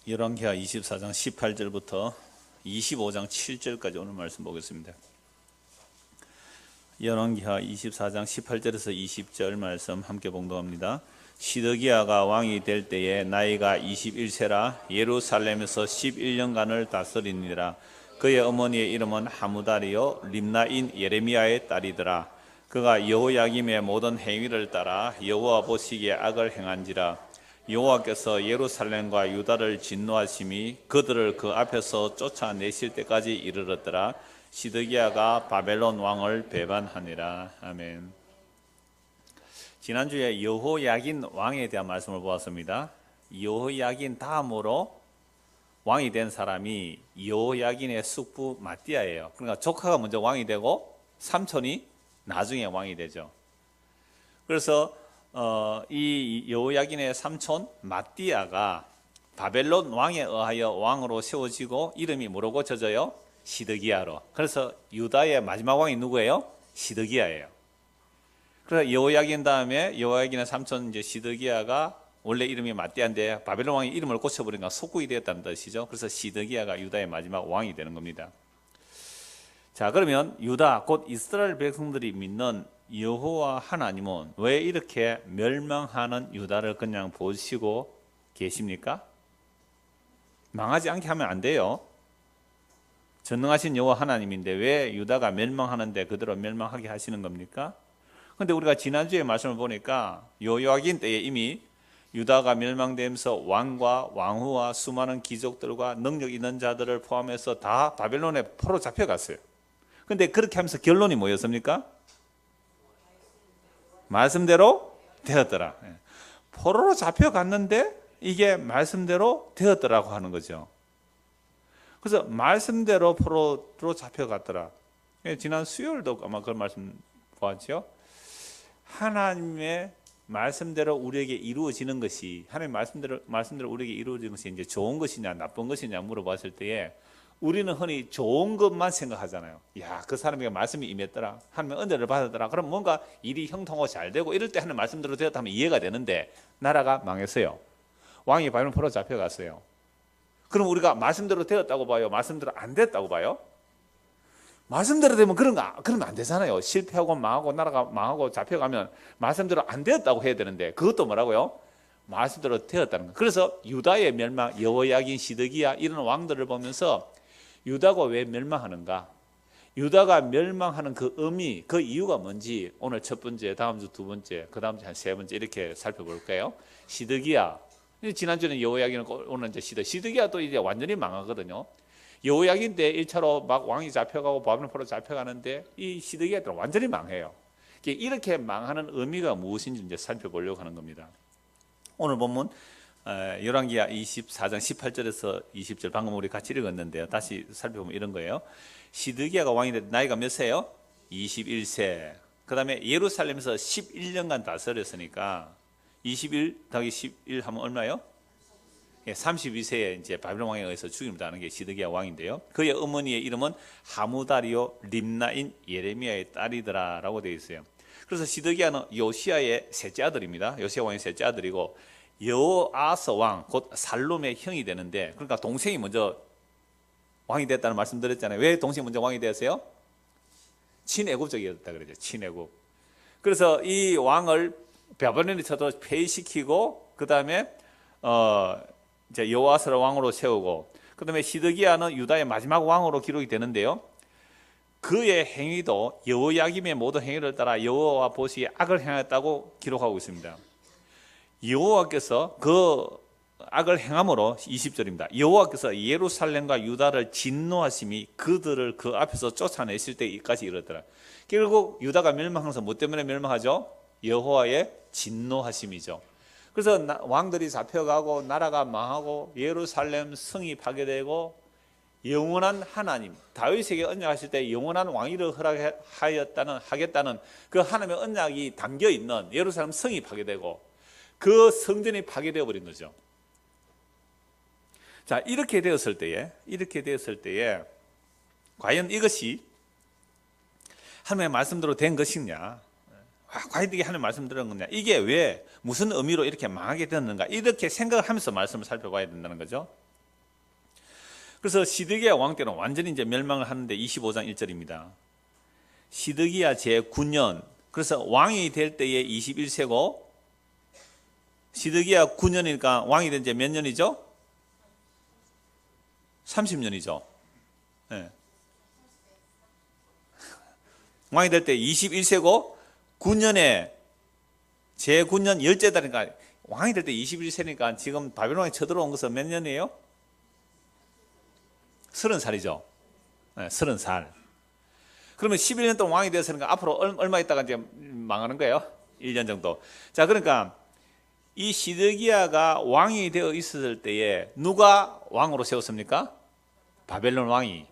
열왕기하 24장 18절부터 25장 7절까지 오늘 말씀 보겠습니다. 열왕기하 24장 18절에서 20절 말씀 함께 봉독합니다. 시드기야가 왕이 될 때에 나이가 21세라 예루살렘에서 11년간을 다스리니라. 그의 어머니의 이름은 하무다리요 림나인 예레미야의 딸이더라. 그가 여호야김의 모든 행위를 따라 여호와 보시기에 악을 행한지라. 여호와께서 예루살렘과 유다를 진노하심이 그들을 그 앞에서 쫓아내실 때까지 이르렀더라. 시드기야가 바벨론 왕을 배반하니라. 아멘. 지난주에 여호야긴 왕에 대한 말씀을 보았습니다. 여호야긴 다음으로 왕이 된 사람이 여호야긴의 숙부 마띠아예요. 그러니까 조카가 먼저 왕이 되고 삼촌이 나중에 왕이 되죠. 그래서 이 여호야긴의 삼촌 마띠아가 바벨론 왕에 의하여 왕으로 세워지고 이름이 뭐로 고쳐져요? 시드기야로. 그래서 유다의 마지막 왕이 누구예요? 시드기야예요. 그래서 여호야긴 다음에 여호야긴의 삼촌 이제 시드기야가 원래 이름이 마띠아인데 바벨론 왕이 이름을 고쳐버리니까 속국이 되었다는 뜻이죠. 그래서 시드기야가 유다의 마지막 왕이 되는 겁니다. 자, 그러면 유다 곧 이스라엘 백성들이 믿는 여호와 하나님은 왜 이렇게 멸망하는 유다를 그냥 보시고 계십니까? 망하지 않게 하면 안 돼요. 전능하신 여호와 하나님인데 왜 유다가 멸망하는데 그대로 멸망하게 하시는 겁니까? 그런데 우리가 지난주에 말씀을 보니까 여호야긴 때에 이미 유다가 멸망되면서 왕과 왕후와 수많은 귀족들과 능력 있는 자들을 포함해서 다 바벨론에 포로 잡혀갔어요. 그런데 그렇게 하면서 결론이 뭐였습니까? 말씀대로 되었더라. 포로로 잡혀갔는데 이게 말씀대로 되었더라고 하는 거죠. 그래서 말씀대로 포로로 잡혀갔더라. 지난 수요일도 아마 그런 말씀 보았죠. 하나님의 말씀대로 우리에게 이루어지는 것이 하나님의 말씀대로 우리에게 이루어지는 것이 이제 좋은 것이냐 나쁜 것이냐 물어봤을 때에 우리는 흔히 좋은 것만 생각하잖아요. 야, 그 사람에게 말씀이 임했더라. 하나님의 은혜를 받았더라. 그럼 뭔가 일이 형통하고 잘 되고 이럴 때 하나님 말씀대로 되었다면 이해가 되는데 나라가 망했어요. 왕이 바벨론 포로 잡혀갔어요. 그럼 우리가 말씀대로 되었다고 봐요? 말씀대로 안 됐다고 봐요? 말씀대로 되면 그러면 안 되잖아요. 실패하고 망하고 나라가 망하고 잡혀가면 말씀대로 안 되었다고 해야 되는데 그것도 뭐라고요? 말씀대로 되었다는 거예요. 그래서 유다의 멸망, 여호야긴, 시드기야 이런 왕들을 보면서 유다가 왜 멸망하는가? 유다가 멸망하는 그 의미, 그 이유가 뭔지 오늘 첫 번째, 다음 주 두 번째, 그 다음 주 한 세 번째 이렇게 살펴볼까요? 시드기야. 지난주에는 여호야긴을 오늘 이제 시드기야도 이제 완전히 망하거든요. 여호야긴 때 1차로 막 왕이 잡혀가고 바벨론 포로 잡혀가는데 이 시드기야도 완전히 망해요. 이렇게 망하는 의미가 무엇인지 이제 살펴보려고 하는 겁니다. 오늘 본문 열왕기하 24장 18절에서 20절 방금 우리 같이 읽었는데요. 다시 살펴보면 이런 거예요. 시드기야가 왕이 된 나이가 몇 세요? 21세. 그 다음에 예루살렘에서 11년간 다스렸으니까 21 더하기 11 하면 얼마요? 32세에 이제 바벨론 왕에 의해서 죽임을 당하는 게 시드기야 왕인데요. 그의 어머니의 이름은 하무다리요 림나인 예레미야의 딸이더라라고 되어 있어요. 그래서 시드기야는 요시야의 셋째 아들입니다. 요시야 왕의 셋째 아들이고 여호아스 왕, 곧 살룸의 형이 되는데 그러니까 동생이 먼저 왕이 됐다는 말씀 드렸잖아요. 왜 동생이 먼저 왕이 되었어요? 친애국적이었다 그러죠. 친애국. 그래서 이 왕을 바벨론이 쳐도 폐위시키고 그 다음에 이제 여호아스를 왕으로 세우고 그 다음에 시드기야는 유다의 마지막 왕으로 기록이 되는데요. 그의 행위도 여호야김의 모든 행위를 따라 여호와 보시기에 악을 행했다고 기록하고 있습니다. 여호와께서 그 악을 행함으로 20절입니다. 여호와께서 예루살렘과 유다를 진노하심이 그들을 그 앞에서 쫓아내실 때까지 이르더라. 결국 유다가 멸망하면서 뭐 때문에 멸망하죠? 여호와의 진노하심이죠. 그래서 왕들이 잡혀가고 나라가 망하고 예루살렘 성이 파괴되고 영원한 하나님, 다윗에게 언약하실 때 영원한 왕위를 하겠다는 그 하나님의 언약이 담겨있는 예루살렘 성이 파괴되고 그 성전이 파괴되어 버린 거죠. 자, 이렇게 되었을 때에 과연 이것이 하나님의 말씀대로 된 것이냐? 과연 이게 하나님의 말씀대로 된 거냐? 이게 왜 무슨 의미로 이렇게 망하게 되었는가? 이렇게 생각을 하면서 말씀을 살펴봐야 된다는 거죠. 그래서 시드기야 왕 때는 완전히 이제 멸망을 하는데 25장 1절입니다. 시드기야 제9년, 그래서 왕이 될 때에 21세고 시드기야 9년이니까 왕이 된 지 몇 년이죠? 30년이죠. 네. 왕이 될 때 21세고 9년에 제9년 10째 달이니까 왕이 될 때 21세니까 지금 바벨론에 쳐들어온 것은 몇 년이에요? 30살이죠. 네, 30살. 그러면 11년 동안 왕이 되었으니까 앞으로 얼마 있다가 이제 망하는 거예요? 1년 정도. 자, 그러니까 이 시드기야가 왕이 되어 있었을 때에 누가 왕으로 세웠습니까? 바벨론 왕이.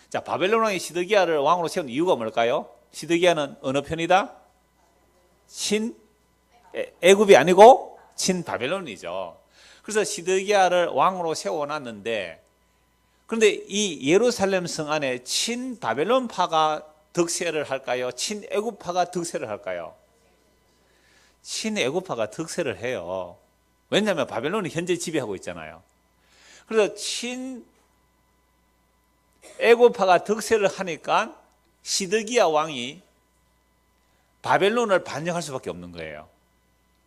자, 바벨론 왕이 시드기야를 왕으로 세운 이유가 뭘까요? 시드기야는 어느 편이다? 애굽이 아니고 친 바벨론이죠. 그래서 시드기야를 왕으로 세워놨는데, 그런데 이 예루살렘 성 안에 친 바벨론파가 득세를 할까요? 친 애굽파가 득세를 할까요? 친 애굽파가 득세를 해요. 왜냐하면 바벨론이 현재 지배하고 있잖아요. 그래서 친 애굽파가 득세를 하니까 시드기야 왕이 바벨론을 반영할 수밖에 없는 거예요.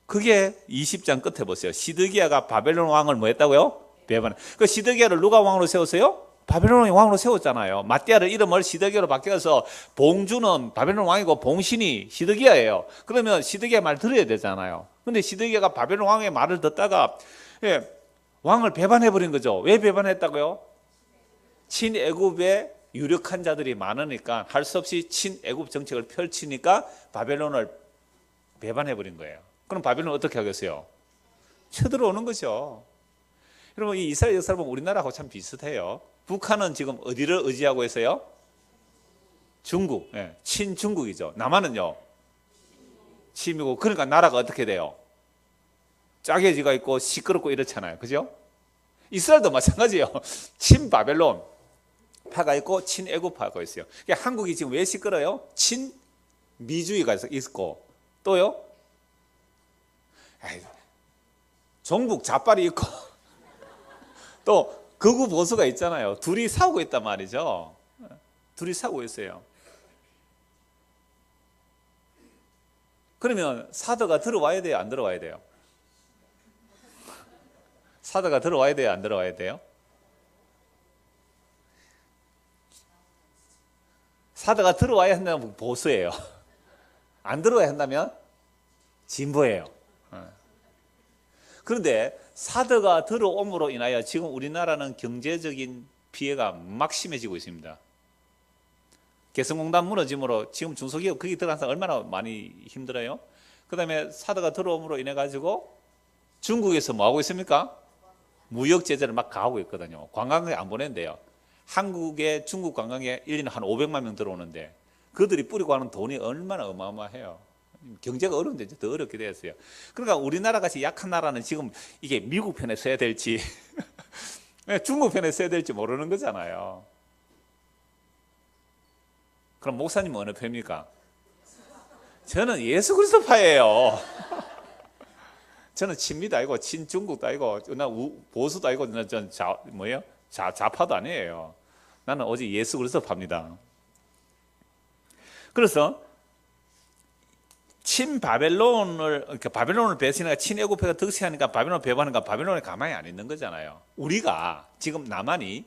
그게 20장 끝에 보세요. 시드기야가 바벨론 왕을 뭐 했다고요? 배반. 그 시드기야를 누가 왕으로 세웠어요? 바벨론이 왕으로 세웠잖아요. 마띠아를 이름을 시드기야로 바뀌어서 봉주는 바벨론 왕이고 봉신이 시드기야예요. 그러면 시드기야 말 들어야 되잖아요. 근데 시드기야가 바벨론 왕의 말을 듣다가 왕을 배반해버린 거죠. 왜 배반했다고요? 친애굽의 유력한 자들이 많으니까 할 수 없이 친애굽 정책을 펼치니까 바벨론을 배반해버린 거예요. 그럼 바벨론은 어떻게 하겠어요? 쳐들어오는 거죠. 여러분, 이 이스라엘 역사를 보면 우리나라하고 참 비슷해요. 북한은 지금 어디를 의지하고 있어요? 중국, 친중국이죠. 남한은요? 친미국. 그러니까 나라가 어떻게 돼요? 짜게지가 있고 시끄럽고 이렇잖아요. 그죠? 이스라엘도 마찬가지예요. 친바벨론 파가 있고 친애굽파가 있어요. 그러니까 한국이 지금 왜 시끄러워요? 친미주의가 있고 또요? 종북 좌빨이 있고 또 극우 보수가 있잖아요. 둘이 싸우고 있단 말이죠. 둘이 싸우고 있어요. 그러면 사드가 들어와야 돼요? 안 들어와야 돼요? 사드가 들어와야 돼요? 안 들어와야 돼요? 사드가 들어와야 한다면 보수예요. 안 들어와야 한다면 진보예요. 그런데 사드가 들어옴으로 인하여 지금 우리나라는 경제적인 피해가 막 심해지고 있습니다. 개성공단 무너짐으로 지금 중소기업 거기 들어가서 얼마나 많이 힘들어요. 그 다음에 사드가 들어옴으로 인해 가지고 중국에서 뭐 하고 있습니까? 무역 제재를 막 가하고 있거든요. 관광객 안 보낸대요. 한국에 중국 관광객 1년에 한 500만 명 들어오는데 그들이 뿌리고 하는 돈이 얼마나 어마어마해요. 경제가 어려운데 이제 더 어렵게 되었어요. 그러니까 우리나라 같이 약한 나라는 지금 이게 미국 편에 서야 될지 중국 편에 서야 될지 모르는 거잖아요. 그럼 목사님은 어느 편입니까? 저는 예수 그리스도파예요. 저는 친미도 아니고 친중국도 아니고 나 보수도 아니고 전 좌파도 아니에요. 나는 오직 예수 그리스도파입니다. 그래서 바벨론을 배신하니까 친애굽파가 득세하니까 바벨론 배반하니까 바벨론에 가만히 안 있는 거잖아요. 우리가 지금 남한이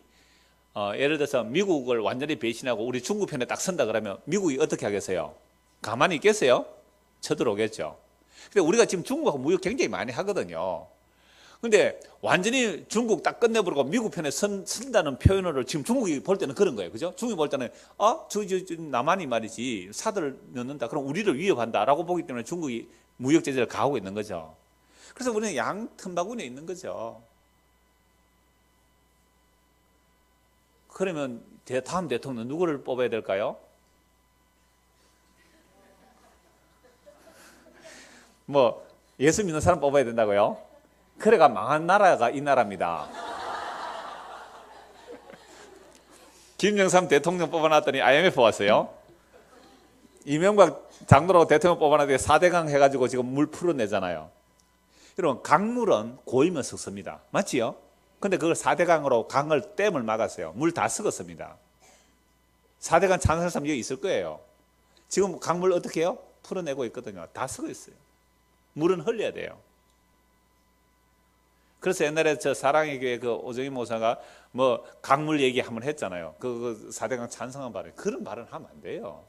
예를 들어서 미국을 완전히 배신하고 우리 중국 편에 딱 선다 그러면 미국이 어떻게 하겠어요? 가만히 있겠어요? 쳐들어오겠죠. 근데 우리가 지금 중국하고 무역 굉장히 많이 하거든요. 근데 완전히 중국 딱 끝내버리고 미국 편에 선다는 표현을 지금 중국이 볼 때는 그런 거예요. 그죠? 중국이 볼 때는, 저 남한이 말이지, 사드를 넣는다. 그럼 우리를 위협한다. 라고 보기 때문에 중국이 무역 제재를 가하고 있는 거죠. 그래서 우리는 양 틈바구니에 있는 거죠. 그러면 다음 대통령 누구를 뽑아야 될까요? 뭐, 예수 믿는 사람 뽑아야 된다고요? 그래가 망한 나라가 이 나라입니다. 김영삼 대통령 뽑아놨더니 IMF 왔어요. 이명박 장로라고 대통령 뽑아놨더니 4대강 해가지고 지금 물 풀어내잖아요. 여러분, 강물은 고이면 썩습니다. 맞지요? 근데 그걸 4대강으로 강을 댐을 막았어요. 물 다 썩었습니다. 4대강 찬성하는 사람 여기 있을 거예요. 지금 강물 어떻게 해요? 풀어내고 있거든요. 다 썩어 있어요. 물은 흘려야 돼요. 그래서 옛날에 저 사랑의 교회 그 오정희 목사가 뭐 강물 얘기 한번 했잖아요. 그 4대강 찬성한 발언. 그런 발언 하면 안 돼요.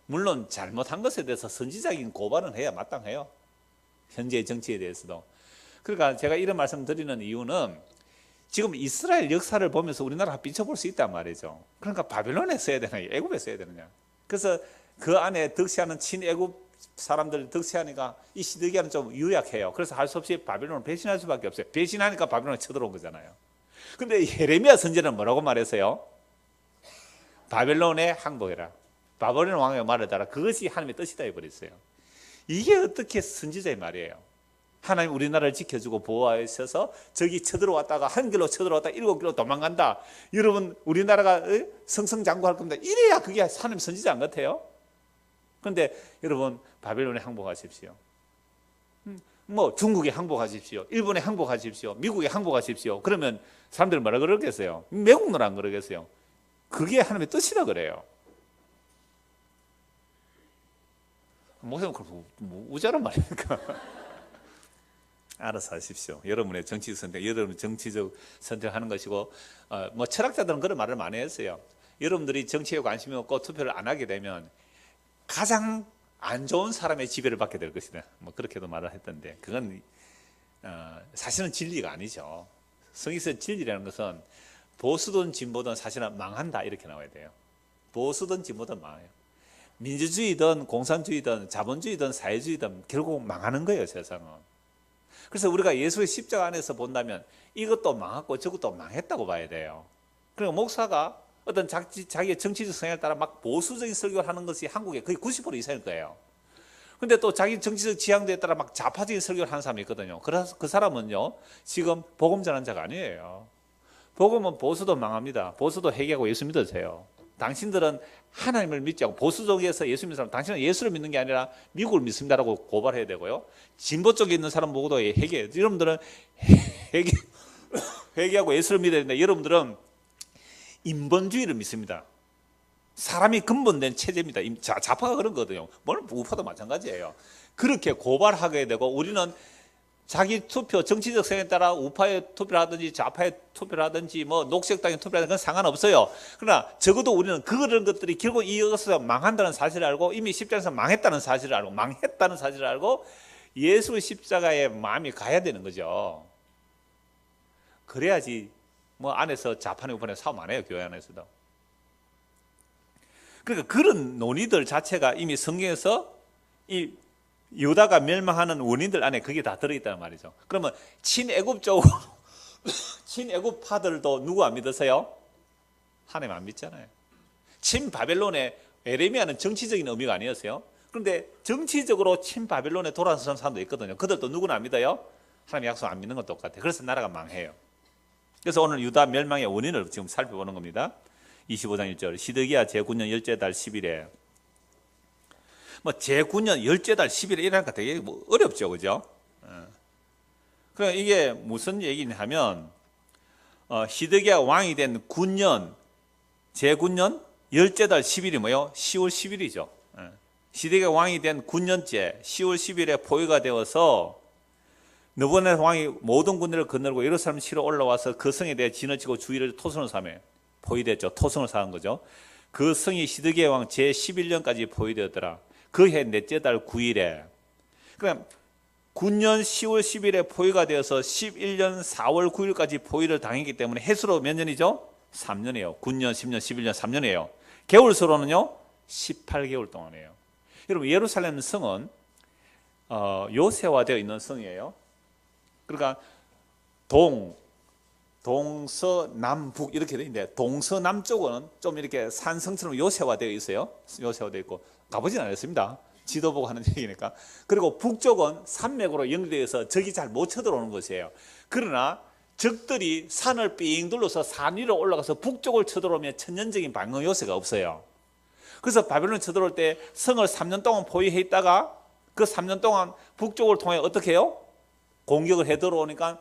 물론 잘못한 것에 대해서 선지적인 고발은 해야 마땅해요. 현재의 정치에 대해서도. 그러니까 제가 이런 말씀 드리는 이유는 지금 이스라엘 역사를 보면서 우리나라가 비춰볼 수 있단 말이죠. 그러니까 바벨론에 써야 되느냐, 애굽에 써야 되느냐. 그래서 그 안에 득세하는 친애굽 사람들 득세하니까 이 시드기야는 좀 유약해요. 그래서 할 수 없이 바벨론을 배신할 수밖에 없어요. 배신하니까 바벨론에 쳐들어온 거잖아요. 근데 예레미야 선지자는 뭐라고 말했어요? 바벨론에 항복해라. 바벨론 왕의 말을 따라 그것이 하나님의 뜻이다 해버렸어요. 이게 어떻게 선지자의 말이에요? 하나님 우리나라를 지켜주고 보호하셔서 저기 쳐들어왔다가 한 길로 쳐들어왔다 7길로 도망간다. 여러분 우리나라가 승승장구할 겁니다. 이래야 그게 하나님 선지자 안 같아요? 그런데 여러분 바벨론에 항복하십시오. 뭐 중국에 항복하십시오. 일본에 항복하십시오. 미국에 항복하십시오. 그러면 사람들은 뭐라 그러겠어요? 매국노라 안 그러겠어요? 그게 하나님의 뜻이라 그래요. 목사님 뭐 우자란 말입니까? 알아서 하십시오. 여러분의 정치 선택, 여러분 정치적 선택하는 것이고, 뭐 철학자들은 그런 말을 많이 했어요. 여러분들이 정치에 관심이 없고 투표를 안 하게 되면 가장 안 좋은 사람의 지배를 받게 될 것이다. 뭐 그렇게도 말을 했던데, 그건 사실은 진리가 아니죠. 성경에서 진리라는 것은 보수든 진보든 사실은 망한다 이렇게 나와야 돼요. 보수든 진보든 망해요. 민주주의든 공산주의든 자본주의든 사회주의든 결국 망하는 거예요, 세상은. 그래서 우리가 예수의 십자가 안에서 본다면 이것도 망했고 저것도 망했다고 봐야 돼요. 그리고 목사가 어떤 자기의 정치적 성향에 따라 막 보수적인 설교를 하는 것이 한국에 거의 90% 이상일 거예요. 근데 또 자기 정치적 지향도에 따라 막 좌파적인 설교를 하는 사람이 있거든요. 그래서 그 사람은요, 지금 복음 전하는 자가 아니에요. 복음은 보수도 망합니다. 보수도 회개하고 예수 믿으세요. 당신들은 하나님을 믿지 않고 보수 쪽에서 예수 믿는 사람, 당신은 예수를 믿는 게 아니라 미국을 믿습니다라고 고발해야 되고요. 진보 쪽에 있는 사람 보고도 회개해요. 여러분들은 회개하고 예수를 믿어야 되는데 여러분들은 인본주의를 믿습니다. 사람이 근본된 체제입니다. 좌파가 그런 거거든요. 물론 우파도 마찬가지예요. 그렇게 고발하게 되고 우리는 자기 투표, 정치적 성향에 따라 우파에 투표를 하든지 좌파에 투표를 하든지 뭐 녹색당에 투표를 하든지 그건 상관없어요. 그러나 적어도 우리는 그런 것들이 결국 이어서 망한다는 사실을 알고 이미 십자가에서 망했다는 사실을 알고 망했다는 사실을 알고 예수의 십자가에 마음이 가야 되는 거죠. 그래야지 뭐 안에서 좌파나 우파나 싸움 안 해요. 교회 안에서도. 그러니까 그런 논의들 자체가 이미 성경에서 이 유다가 멸망하는 원인들 안에 그게 다 들어있다는 말이죠. 그러면 친애굽 쪽으로 친애굽파들도 누구 안 믿으세요? 하나님 안 믿잖아요. 친바벨론의 에레미야는 정치적인 의미가 아니었어요. 그런데 정치적으로 친바벨론에 돌아선 사람도 있거든요. 그들도 누구는 안 믿어요? 하나님 약속 안 믿는 건 똑같아요. 그래서 나라가 망해요. 그래서 오늘 유다 멸망의 원인을 지금 살펴보는 겁니다. 25장 1절 시드기야 제9년 10째 달 10일에 뭐 제9년 10째 달 10일에 이러니까 되게 뭐 어렵죠, 그죠? 그러니까 이게 무슨 얘기냐 하면 시드기야 왕이 된 9년 제9년 10째 달 10일이 뭐예요? 10월 10일이죠. 시드기야 왕이 된 9년째 10월 10일에 포위가 되어서 느부갓네살 왕이 모든 군대를 거느리고 예루살렘 시로 올라와서 그 성에 대해 진을 치고 주위를 토성을 삼해 포위됐죠. 토성을 쌓은 거죠. 그 성이 시드기야 왕 제11년까지 포위되었더라. 그 해 넷째 달 9일에 그럼 9년 10월 10일에 포위가 되어서 11년 4월 9일까지 포위를 당했기 때문에 해수로 몇 년이죠? 3년이에요. 9년, 10년, 11년, 3년이에요. 개월수로는요 18개월 동안이에요. 여러분 예루살렘 성은 요새화되어 있는 성이에요. 그러니까 동서남북 이렇게 되어 있는데 동서남쪽은 좀 이렇게 산성처럼 요새화되어 있어요. 요새화되어 있고 가보진 않았습니다. 지도 보고 하는 얘기니까. 그리고 북쪽은 산맥으로 연결되어 있어서 적이 잘 못 쳐들어오는 것이에요. 그러나 적들이 산을 삥 둘러서 산 위로 올라가서 북쪽을 쳐들어오면 천년적인 방어 요새가 없어요. 그래서 바벨론에 쳐들어올 때 성을 3년 동안 포위해 있다가 그 3년 동안 북쪽을 통해 어떻게 해요? 공격을 해 들어오니까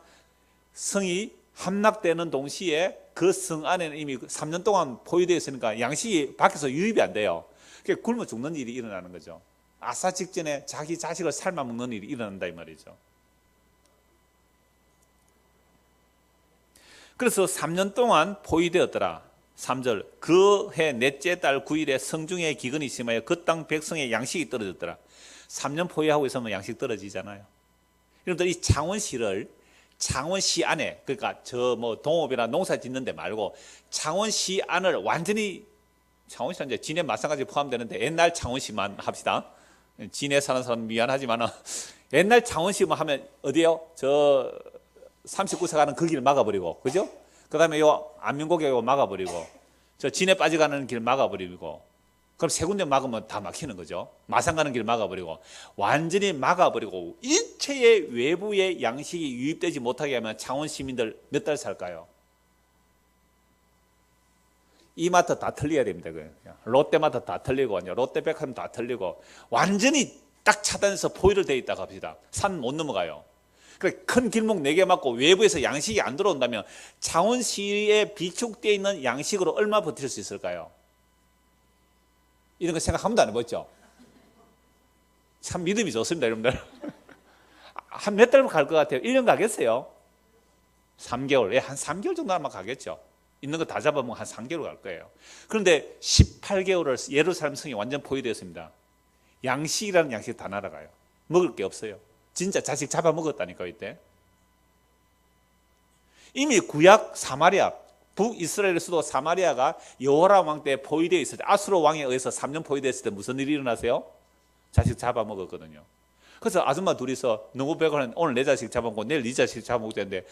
성이 함락되는 동시에 그 성 안에는 이미 3년 동안 포위되어 있으니까 양식이 밖에서 유입이 안 돼요. 그러니까 굶어 죽는 일이 일어나는 거죠. 아사 직전에 자기 자식을 삶아 먹는 일이 일어난다 이 말이죠. 그래서 3년 동안 포위되었더라. 3절 그 해 넷째 달 9일에 성중에 기근이 심하여 그 땅 백성의 양식이 떨어졌더라. 3년 포위하고 있으면 양식 떨어지잖아요. 그런데 이 창원시를 창원시 안에, 그러니까 저 뭐 동업이나 농사 짓는 데 말고 창원시 안을 완전히, 창원시는 이제 진해 마찬가지 포함되는데 옛날 창원시만 합시다. 진해 사는 사람 미안하지만 옛날 창원시만 하면 어디요? 저 39사 가는 그 길 막아버리고, 그죠? 그 다음에 요 안민고개 요 막아버리고, 저 진해 빠져가는 길 막아버리고, 그럼 세 군데 막으면 다 막히는 거죠. 마산 가는 길 막아버리고, 완전히 막아버리고, 일체의 외부의 양식이 유입되지 못하게 하면 창원 시민들 몇 달 살까요? 이마트 다 털려야 됩니다. 롯데마트 다 털리고, 롯데백화점 다 털리고, 완전히 딱 차단해서 포위를 돼 있다고 합시다. 산 못 넘어가요. 큰 길목 4개 막고 외부에서 양식이 안 들어온다면 창원시에 비축되어 있는 양식으로 얼마 버틸 수 있을까요? 이런 거 생각 한 번도 안 해봤죠? 참 믿음이 좋습니다, 여러분들. 한 몇 달 갈 것 같아요? 1년 가겠어요? 3개월, 한 3개월 정도 아마 가겠죠. 있는 거 다 잡아보면 한 3개월 갈 거예요. 그런데 18개월을 예루살렘 성이 완전 포위되었습니다. 양식이라는 양식이 다 날아가요. 먹을 게 없어요. 진짜 자식 잡아먹었다니까요, 이때. 이미 구약 사마리아, 북이스라엘 수도 사마리아가 여호람 왕 때 포위되어 있을 때, 아수르 왕에 의해서 3년 포위됐을 때 무슨 일이 일어나세요? 자식 잡아먹었거든요. 그래서 아줌마 둘이서 너무 배고는 오늘 내 자식 잡아먹고 내일 네 자식 잡아먹었는데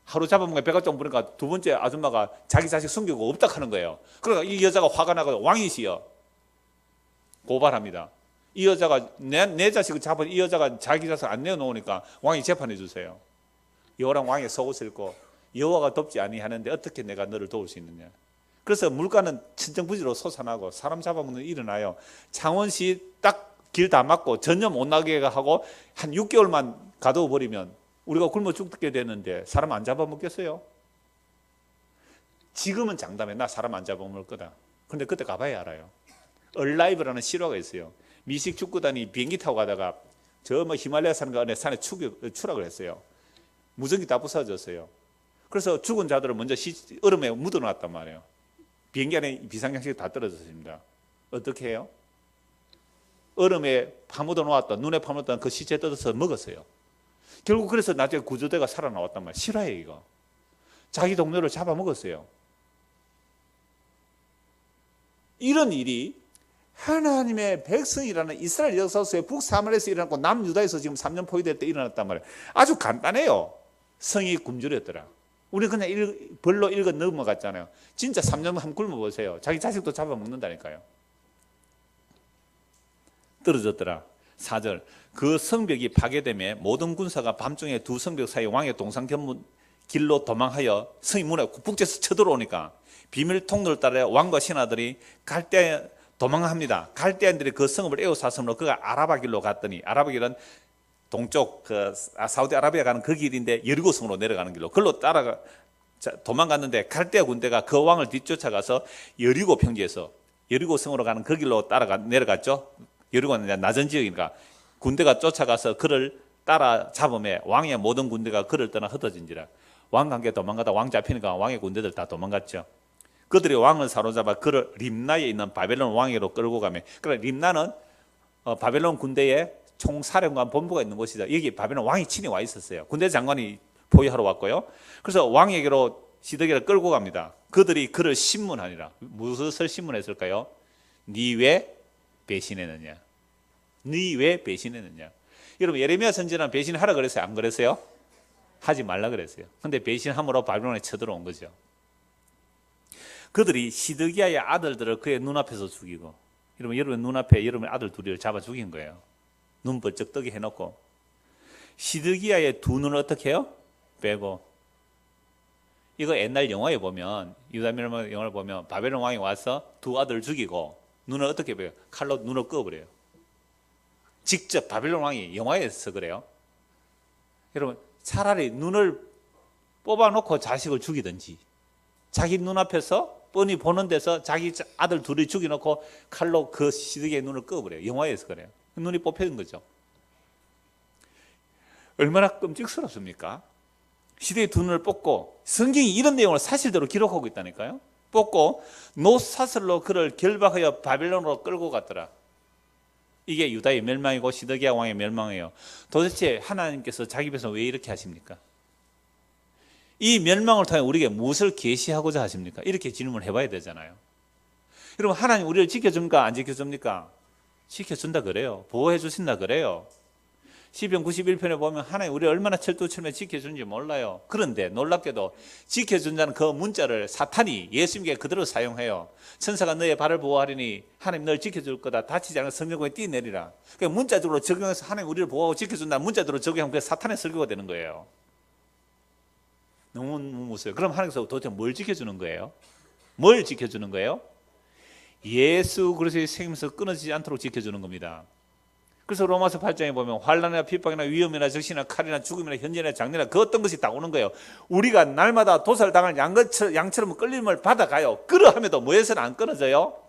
하루 잡아먹으면 배가 좀 부르니까 두 번째 아줌마가 자기 자식 숨기고 없다 하는 거예요. 그러니까 이 여자가 화가 나고 왕이시여 고발합니다. 이 여자가 내 자식을 잡은 이 여자가 자기 자식 안 내어놓으니까 왕이 재판해 주세요. 여호랑 왕의 속옷을 입고 여호와가 돕지 아니하는데 어떻게 내가 너를 도울 수 있느냐. 그래서 물가는 천정부지로 솟아나고 사람 잡아먹는 일이 일어나요. 창원시 딱 길 다 막고 전혀 못 나게 하고 한 6개월만 가둬 버리면 우리가 굶어 죽게 되는데 사람 안 잡아먹겠어요? 지금은 장담해. 나 사람 안 잡아먹을 거다. 근데 그때 가봐야 알아요. 얼라이브라는 실화가 있어요. 미식 축구단이 비행기 타고 가다가 저 뭐 히말라야 산가 안에 산에 추락을 했어요. 무전기 다 부서졌어요. 그래서 죽은 자들을 먼저 얼음에 묻어놨단 말이에요. 비행기 안에 비상양식이 다 떨어졌습니다. 어떻게 해요? 얼음에 파묻어 놓았던, 눈에 파묻었던 그 시체 뜯어서 먹었어요. 결국 그래서 나중에 구조대가 살아나왔단 말이에요. 실화예요, 이거. 자기 동료를 잡아먹었어요. 이런 일이 하나님의 백성이라는 이스라엘 역사 속에 북사마리아에서 일어났고 남유다에서 지금 3년 포위될 때 일어났단 말이에요. 아주 간단해요. 성이 굶주렸더라. 우리 그냥 벌로 읽어 넘어갔잖아요. 진짜 3년 한번 굶어보세요. 자기 자식도 잡아먹는다니까요. 떨어졌더라. 4절 그 성벽이 파괴되며 모든 군사가 밤중에 두 성벽 사이 왕의 동상 견문 길로 도망하여 성이 문에 북쪽에서 쳐들어오니까 비밀 통로를 따라 왕과 신하들이 갈대 도망합니다. 갈대인들이 그 성읍을 에워쌌으므로 그가 아라바 길로 갔더니, 아라바 길은 동쪽 그 사우디아라비아 가는 그 길인데 여리고 성으로 내려가는 길로 그걸로 따라가 도망갔는데 갈대 군대가 그 왕을 뒤쫓아가서 여리고 평지에서 여리고 성으로 가는 그 길로 내려갔죠. 여리고는 낮은 지역이니까 군대가 쫓아가서 그를 따라 잡음에 왕의 모든 군대가 그를 떠나 흩어진지라. 왕과 함께 도망가다 왕 잡히니까 왕의 군대들 다 도망갔죠. 그들이 왕을 사로잡아 그를 림나에 있는 바벨론 왕에로 끌고 가며, 그러니까 림나는 바벨론 군대의 총사령관 본부가 있는 곳이죠. 여기 바벨론 왕이 친히 와 있었어요. 군대 장관이 포위하러 왔고요. 그래서 왕에게로 시드기를 끌고 갑니다. 그들이 그를 신문하니라. 무엇을 신문했을까요? 네 왜 배신했느냐? 네 왜 배신했느냐? 여러분 예레미야 선지자는 배신하라 그랬어요? 안 그랬어요? 하지 말라 그랬어요. 근데 배신함으로 바벨론에 쳐들어온 거죠. 그들이 시드기야의 아들들을 그의 눈앞에서 죽이고, 여러분 눈앞에 여러분의 아들 둘이를 잡아 죽인 거예요. 눈 벌쩍 뜨게 해놓고. 시드기야의 두 눈을 어떻게 해요? 빼고. 이거 옛날 영화에 보면, 유다밀 영화를 보면 바벨론 왕이 와서 두 아들을 죽이고 눈을 어떻게 빼요? 칼로 눈을 꺼버려요. 직접 바벨론 왕이 영화에서 그래요. 여러분 차라리 눈을 뽑아놓고 자식을 죽이든지, 자기 눈앞에서 뻔히 보는 데서 자기 아들 둘이 죽여놓고 칼로 그 시드기의 눈을 끄어버려요. 영화에서 그래요. 눈이 뽑히는 거죠. 얼마나 끔찍스럽습니까? 시드기의 두 눈을 뽑고, 성경이 이런 내용을 사실대로 기록하고 있다니까요. 뽑고 노사슬로 그를 결박하여 바벨론으로 끌고 갔더라. 이게 유다의 멸망이고 시드기야 왕의 멸망이에요. 도대체 하나님께서 자기 백성 왜 이렇게 하십니까? 이 멸망을 통해 우리에게 무엇을 계시하고자 하십니까? 이렇게 질문을 해봐야 되잖아요. 여러분, 하나님 우리를 지켜줍니까? 안 지켜줍니까? 지켜준다 그래요. 보호해 주신다 그래요. 시편 91편에 보면 하나님 우리를 얼마나 철두철미에 지켜주는지 몰라요. 그런데 놀랍게도 지켜준다는 그 문자를 사탄이 예수님께 그대로 사용해요. 천사가 너의 발을 보호하리니 하나님 널 지켜줄 거다. 다치지 않은 성령에 뛰내리라. 그러니까 문자적으로 적용해서 하나님 우리를 보호하고 지켜준다는 문자적으로 적용하면 그게 사탄의 설교가 되는 거예요. 너무 무서워요. 그럼 하나님께서 도대체 뭘 지켜주는 거예요? 뭘 지켜주는 거예요? 예수 그리스도의 생명에서 끊어지지 않도록 지켜주는 겁니다. 그래서 로마서 8장에 보면 환난이나 핍박이나 위험이나 적신이나 칼이나 죽음이나 현재나 장래나 그 어떤 것이 다 오는 거예요. 우리가 날마다 도살당할 양처럼 끌림을 받아가요. 그러함에도 뭐에서는 안 끊어져요?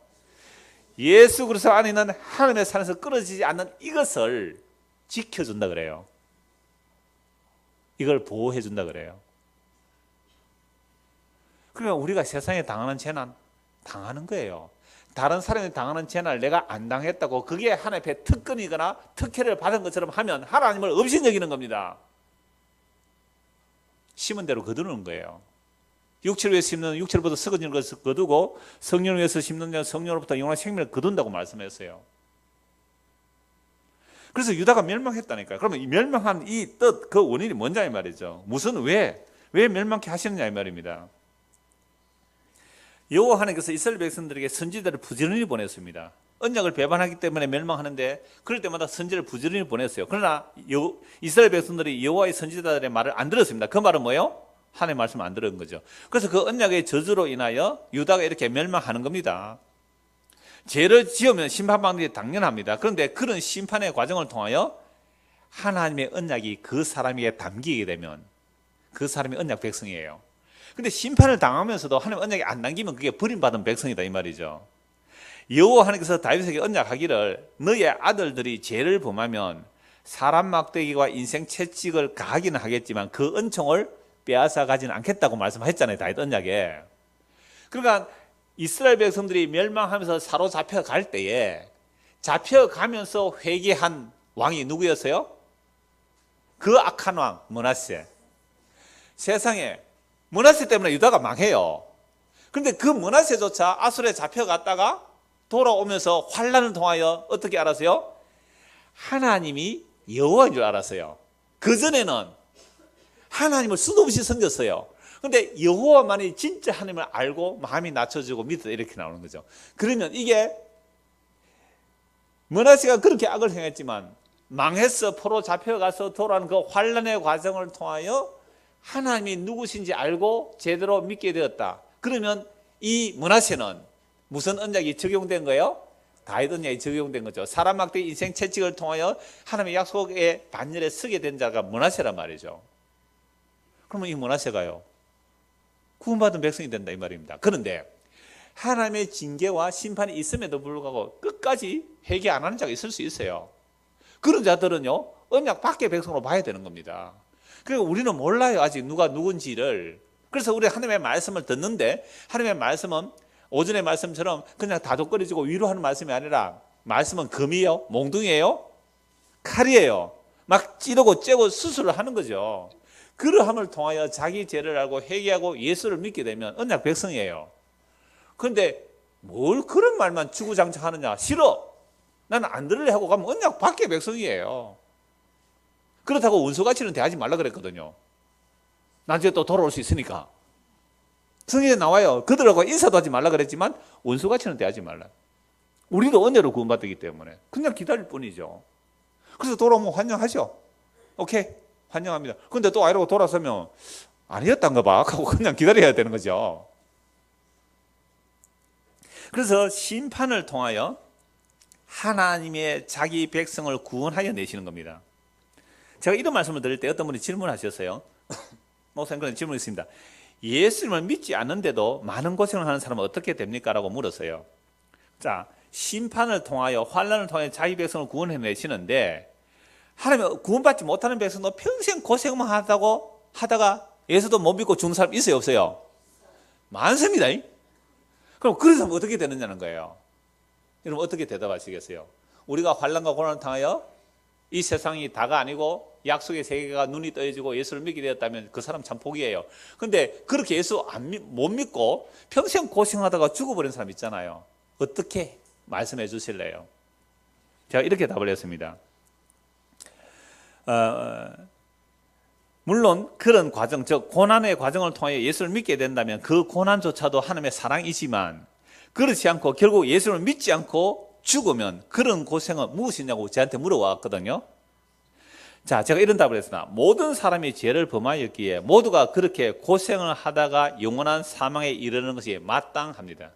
예수 그리스도 안에 있는 하나님의 산에서 끊어지지 않는 이것을 지켜준다 그래요. 이걸 보호해 준다 그래요. 그러면 우리가 세상에 당하는 재난 당하는 거예요. 다른 사람이 당하는 재난을 내가 안 당했다고 그게 하나님 앞에 특권이거나 특혜를 받은 것처럼 하면 하나님을 없인 여기는 겁니다. 심은 대로 거두는 거예요. 육체를 위해서 심는 육체로부터 썩어지는 것을 거두고 성령을 위해서 심는 자는 성령으로부터 영원한 생명을 거둔다고 말씀했어요. 그래서 유다가 멸망했다니까요. 그러면 이 멸망한 이 뜻, 그 원인이 뭔지 이 말이죠. 무슨 왜 멸망케 하시느냐 이 말입니다. 여호와 하나님께서 이스라엘 백성들에게 선지자를 부지런히 보냈습니다. 언약을 배반하기 때문에 멸망하는데 그럴 때마다 선지자를 부지런히 보냈어요. 그러나 이스라엘 백성들이 여호와의 선지자들의 말을 안 들었습니다. 그 말은 뭐예요? 하나님의 말씀을 안 들은 거죠. 그래서 그 언약의 저주로 인하여 유다가 이렇게 멸망하는 겁니다. 죄를 지으면 심판받는 게 당연합니다. 그런데 그런 심판의 과정을 통하여 하나님의 언약이 그 사람에게 담기게 되면 그 사람이 언약 백성이에요. 근데 심판을 당하면서도 하나님 언약이 안 남기면 그게 버림받은 백성이다 이 말이죠. 여호와 하나님께서 다윗에게 언약하기를 너의 아들들이 죄를 범하면 사람 막대기와 인생 채찍을 가하기는 하겠지만 그 은총을 빼앗아 가지는 않겠다고 말씀했잖아요. 다윗 언약에. 그러니까 이스라엘 백성들이 멸망하면서 사로잡혀 갈 때에 잡혀가면서 회개한 왕이 누구였어요? 그 악한 왕 므낫세. 세상에 므낫세 때문에 유다가 망해요. 그런데 그 므낫세조차 아수르에 잡혀갔다가 돌아오면서 환난을 통하여 어떻게 알았어요? 하나님이 여호와인 줄 알았어요. 그전에는 하나님을 수도 없이 섬겼어요. 그런데 여호와만이 진짜 하나님을 알고 마음이 낮춰지고 믿었다 이렇게 나오는 거죠. 그러면 이게 므낫세가 그렇게 악을 행했지만 망해서 포로 잡혀가서 돌아오는 그 환난의 과정을 통하여 하나님이 누구신지 알고 제대로 믿게 되었다. 그러면 이 므낫세는 무슨 언약이 적용된 거예요? 다윗 언약이 적용된 거죠. 사람 막대기 인생 채찍을 통하여 하나님의 약속의 반열에 서게 된 자가 므낫세란 말이죠. 그러면 이 므낫세가요 구원받은 백성이 된다 이 말입니다. 그런데 하나님의 징계와 심판이 있음에도 불구하고 끝까지 회개 안 하는 자가 있을 수 있어요. 그런 자들은요 언약 밖의 백성으로 봐야 되는 겁니다. 그러니까 우리는 몰라요 아직 누가 누군지를. 그래서 우리 하나님의 말씀을 듣는데 하나님의 말씀은 오전의 말씀처럼 그냥 다독거려지고 위로하는 말씀이 아니라 말씀은 금이에요? 몽둥이에요? 칼이에요. 막 찌르고 째고 수술을 하는 거죠. 그러함을 통하여 자기 죄를 알고 회개하고 예수를 믿게 되면 언약 백성이에요. 그런데 뭘 그런 말만 주구장창하느냐. 싫어. 나는 안 들으려 하고 가면 언약 밖의 백성이에요. 그렇다고 원수같이는 대하지 말라 그랬거든요. 나중에 또 돌아올 수 있으니까. 성경에 나와요. 그들하고 인사도 하지 말라 그랬지만 원수같이는 대하지 말라. 우리도 은혜로 구원받았기 때문에 그냥 기다릴 뿐이죠. 그래서 돌아오면 환영하죠. 오케이, 환영합니다. 그런데 또 이러고 돌아서면 아니었단가 봐 하고 그냥 기다려야 되는 거죠. 그래서 심판을 통하여 하나님의 자기 백성을 구원하여 내시는 겁니다. 제가 이런 말씀을 드릴 때 어떤 분이 질문하셨어요. 목사님 그런 질문이 있습니다. 예수님을 믿지 않는데도 많은 고생을 하는 사람은 어떻게 됩니까? 라고 물었어요. 자, 심판을 통하여 환난을 통해 자기 백성을 구원해내시는데 하나님 구원받지 못하는 백성도 평생 고생만 하다가 예수도 못 믿고 죽는 사람 있어요, 없어요? 많습니다. 그럼 그런 사람은 어떻게 되느냐는 거예요. 여러분 어떻게 대답하시겠어요? 우리가 환난과 고난을 통하여 이 세상이 다가 아니고 약속의 세계가 눈이 떠져지고 예수를 믿게 되었다면 그 사람 참 복이에요. 근데 그렇게 예수 못 믿고 평생 고생하다가 죽어버린 사람 있잖아요. 어떻게 말씀해 주실래요? 제가 이렇게 답을 했습니다. 물론 그런 과정, 즉 고난의 과정을 통해 예수를 믿게 된다면 그 고난조차도 하나님의 사랑이지만 그렇지 않고 결국 예수를 믿지 않고 죽으면 그런 고생은 무엇이냐고 저한테 물어왔거든요. 자, 제가 이런 답을 했습니다. 모든 사람이 죄를 범하였기에 모두가 그렇게 고생을 하다가 영원한 사망에 이르는 것이 마땅합니다.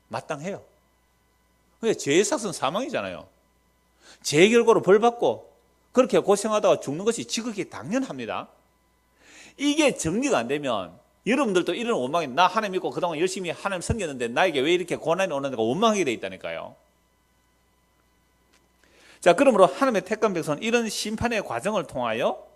마땅해요. 근데 죄의 삭은 사망이잖아요. 죄의 결과로 벌받고 그렇게 고생하다가 죽는 것이 지극히 당연합니다. 이게 정리가 안 되면 여러분들도 이런 원망이, 나 하나님 믿고 그동안 열심히 하나님 섬겼는데 나에게 왜 이렇게 고난이 오는가 원망하게 돼 있다니까요. 자, 그러므로 하나님의 택한 백성은 이런 심판의 과정을 통하여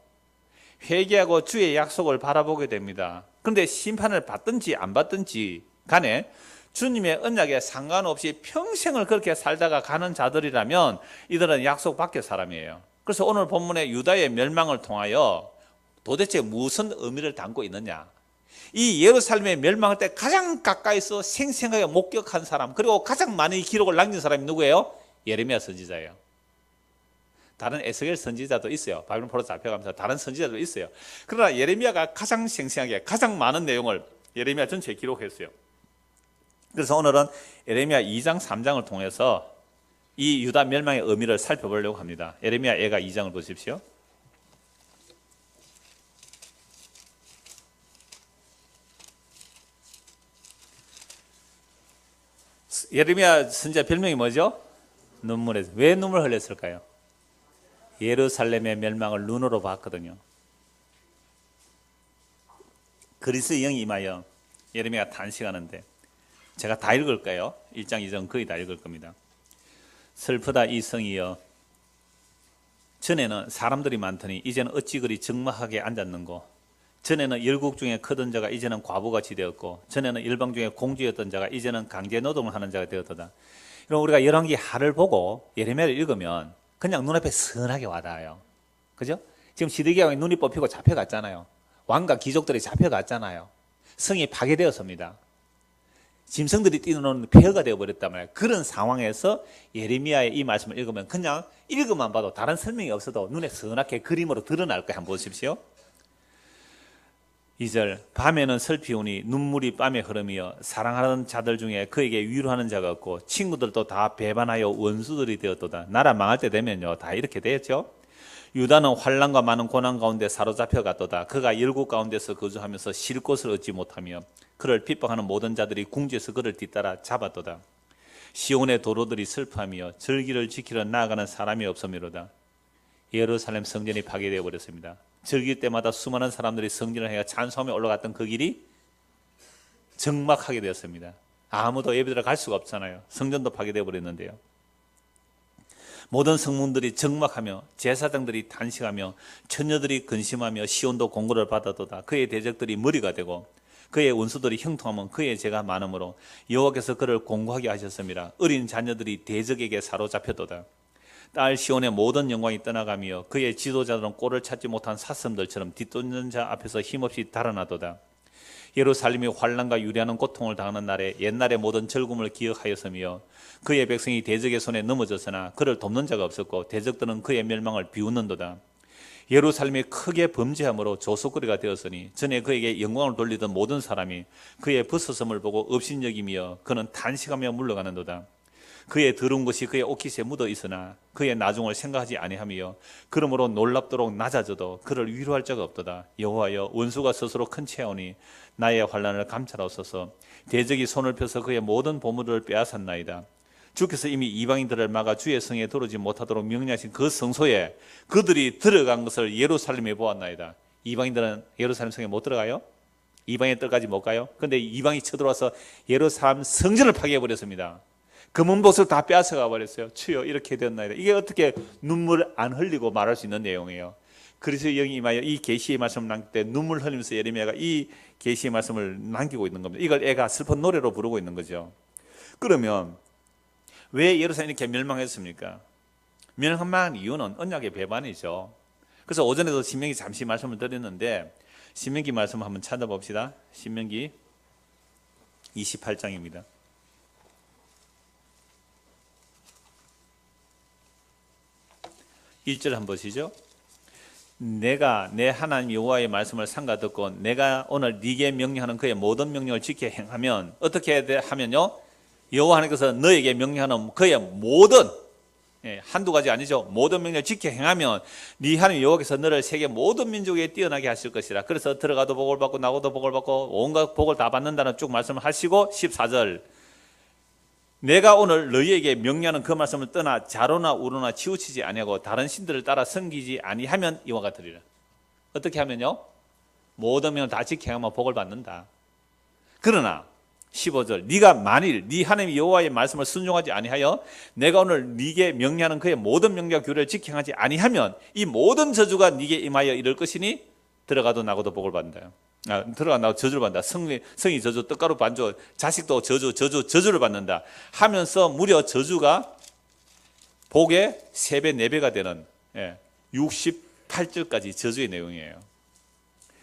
회개하고 주의 약속을 바라보게 됩니다. 그런데 심판을 받든지 안 받든지 간에 주님의 언약에 상관없이 평생을 그렇게 살다가 가는 자들이라면 이들은 약속 밖의 사람이에요. 그래서 오늘 본문의 유다의 멸망을 통하여 도대체 무슨 의미를 담고 있느냐? 이 예루살렘의 멸망할 때 가장 가까이서 생생하게 목격한 사람, 그리고 가장 많은 기록을 남긴 사람이 누구예요? 예레미야 선지자예요. 다른 에스겔 선지자도 있어요. 바빌론 포로 잡혀가면서 다른 선지자도 있어요. 그러나 예레미야가 가장 생생하게 가장 많은 내용을 예레미야 전체에 기록했어요. 그래서 오늘은 예레미야 2장 3장을 통해서 이 유다 멸망의 의미를 살펴보려고 합니다. 예레미야 예가 2장을 보십시오. 예레미야 선지자 별명이 뭐죠? 눈물에서. 왜 눈물 흘렸을까요? 예루살렘의 멸망을 눈으로 봤거든요. 그리스의 영이 임하여 예레미야가 탄식하는데 제가 다 읽을까요? 1장 2장 거의 다 읽을 겁니다. 슬프다 이 성이여, 전에는 사람들이 많더니 이제는 어찌 그리 적막하게 앉았는고, 전에는 열국 중에 크던 자가 이제는 과부같이 되었고, 전에는 일방 중에 공주였던 자가 이제는 강제 노동을 하는 자가 되었다. 그럼 우리가 열왕기 하를 보고 예레미야를 읽으면 그냥 눈앞에 선하게 와닿아요. 그죠? 지금 시드기야가 눈이 뽑히고 잡혀갔잖아요. 왕과 귀족들이 잡혀갔잖아요. 성이 파괴되었습니다. 짐승들이 뛰어노는 폐허가 되어버렸단 말이에요. 그런 상황에서 예레미야의 이 말씀을 읽으면 그냥 읽으면 봐도 다른 설명이 없어도 눈에 선하게 그림으로 드러날 거예요. 한번 보십시오. 2절, 밤에는 슬피 우니 눈물이 밤에 흐름이여 사랑하는 자들 중에 그에게 위로하는 자가 없고 친구들도 다 배반하여 원수들이 되었도다. 나라 망할 때 되면요 다 이렇게 되었죠. 유다는 환난과 많은 고난 가운데 사로잡혀 갔도다. 그가 열국 가운데서 거주하면서 쉴 곳을 얻지 못하며 그를 핍박하는 모든 자들이 궁지에서 그를 뒤따라 잡았도다. 시온의 도로들이 슬퍼하며 절기를 지키러 나아가는 사람이 없음이로다. 예루살렘 성전이 파괴되어 버렸습니다. 절기 때마다 수많은 사람들이 성전을 해가 찬송하며 올라갔던 그 길이 적막하게 되었습니다. 아무도 예배드리러 갈 수가 없잖아요. 성전도 파괴되어 버렸는데요. 모든 성문들이 적막하며 제사장들이 탄식하며 처녀들이 근심하며 시온도 공고를 받아도다. 그의 대적들이 머리가 되고 그의 원수들이 형통하면 그의 죄가 많으므로 여호와께서 그를 공고하게 하셨습니다. 어린 자녀들이 대적에게 사로잡혔도다. 딸 시온의 모든 영광이 떠나가며 그의 지도자들은 꼴을 찾지 못한 사슴들처럼 뒷쫓는 자 앞에서 힘없이 달아나도다. 예루살렘이 환난과 유리하는 고통을 당하는 날에 옛날의 모든 즐거움을 기억하였으며 그의 백성이 대적의 손에 넘어졌으나 그를 돕는 자가 없었고 대적들은 그의 멸망을 비웃는도다. 예루살렘이 크게 범죄함으로 조속거리가 되었으니 전에 그에게 영광을 돌리던 모든 사람이 그의 벗어섬을 보고 업신여기며 그는 탄식하며 물러가는도다. 그의 더러운 것이 그의 옷깃에 묻어 있으나 그의 나중을 생각하지 아니하며 그러므로 놀랍도록 낮아져도 그를 위로할 자가 없도다. 여호와여, 원수가 스스로 큰 채오니 나의 환난을 감찰하소서. 대적이 손을 펴서 그의 모든 보물을 빼앗았나이다. 주께서 이미 이방인들을 막아 주의 성에 들어오지 못하도록 명령하신 그 성소에 그들이 들어간 것을 예루살렘에 보았나이다. 이방인들은 예루살렘 성에 못 들어가요. 이방의 뜰까지 못 가요. 그런데 이방이 쳐들어와서 예루살렘 성전을 파괴해버렸습니다. 금은 보석을 다 빼앗아가 버렸어요. 주여 이렇게 되었나이다. 이게 어떻게 눈물 안 흘리고 말할 수 있는 내용이에요. 그리스도의 영이 임하여 이 계시의 말씀을 남길 때 눈물 흘리면서 예레미야가 이 계시의 말씀을 남기고 있는 겁니다. 이걸 애가 슬픈 노래로 부르고 있는 거죠. 그러면 왜 예루살렘이 이렇게 멸망했습니까? 멸망한 이유는 언약의 배반이죠. 그래서 오전에도 신명기 잠시 말씀을 드렸는데 신명기 말씀을 한번 찾아봅시다. 신명기 28장입니다. 1절 한번 보시죠. 내가 내 하나님 여호와의 말씀을 삼가 듣고 내가 오늘 네게 명령하는 그의 모든 명령을 지켜 행하면 어떻게 하면요? 여호와 하나님께서 너에게 명령하는 그의 모든 한두 가지 아니죠. 모든 명령을 지켜 행하면 네 하나님 여호와께서 너를 세계 모든 민족에 뛰어나게 하실 것이라. 그래서 들어가도 복을 받고 나가도 복을 받고 온갖 복을 다 받는다는 쭉 말씀을 하시고 14절 내가 오늘 너희에게 명령하는 그 말씀을 떠나 자로나 우로나 치우치지 아니하고 다른 신들을 따라 섬기지 아니하면 이와 같으리라. 어떻게 하면요? 모든 명령을 다 지켜 행하면 복을 받는다. 그러나 15절 네가 만일 네 하나님 여호와의 말씀을 순종하지 아니하여 내가 오늘 네게 명령하는 그의 모든 명령과 규례를 지켜 행하지 아니하면 이 모든 저주가 네게 임하여 이를 것이니 들어가도 나가도 복을 받는다. 들어가 나가도 저주를 받는다. 성이 저주, 떡가루 반조, 자식도 저주를 받는다 하면서 무려 저주가 복의 3배, 4배가 되는 68절까지 저주의 내용이에요.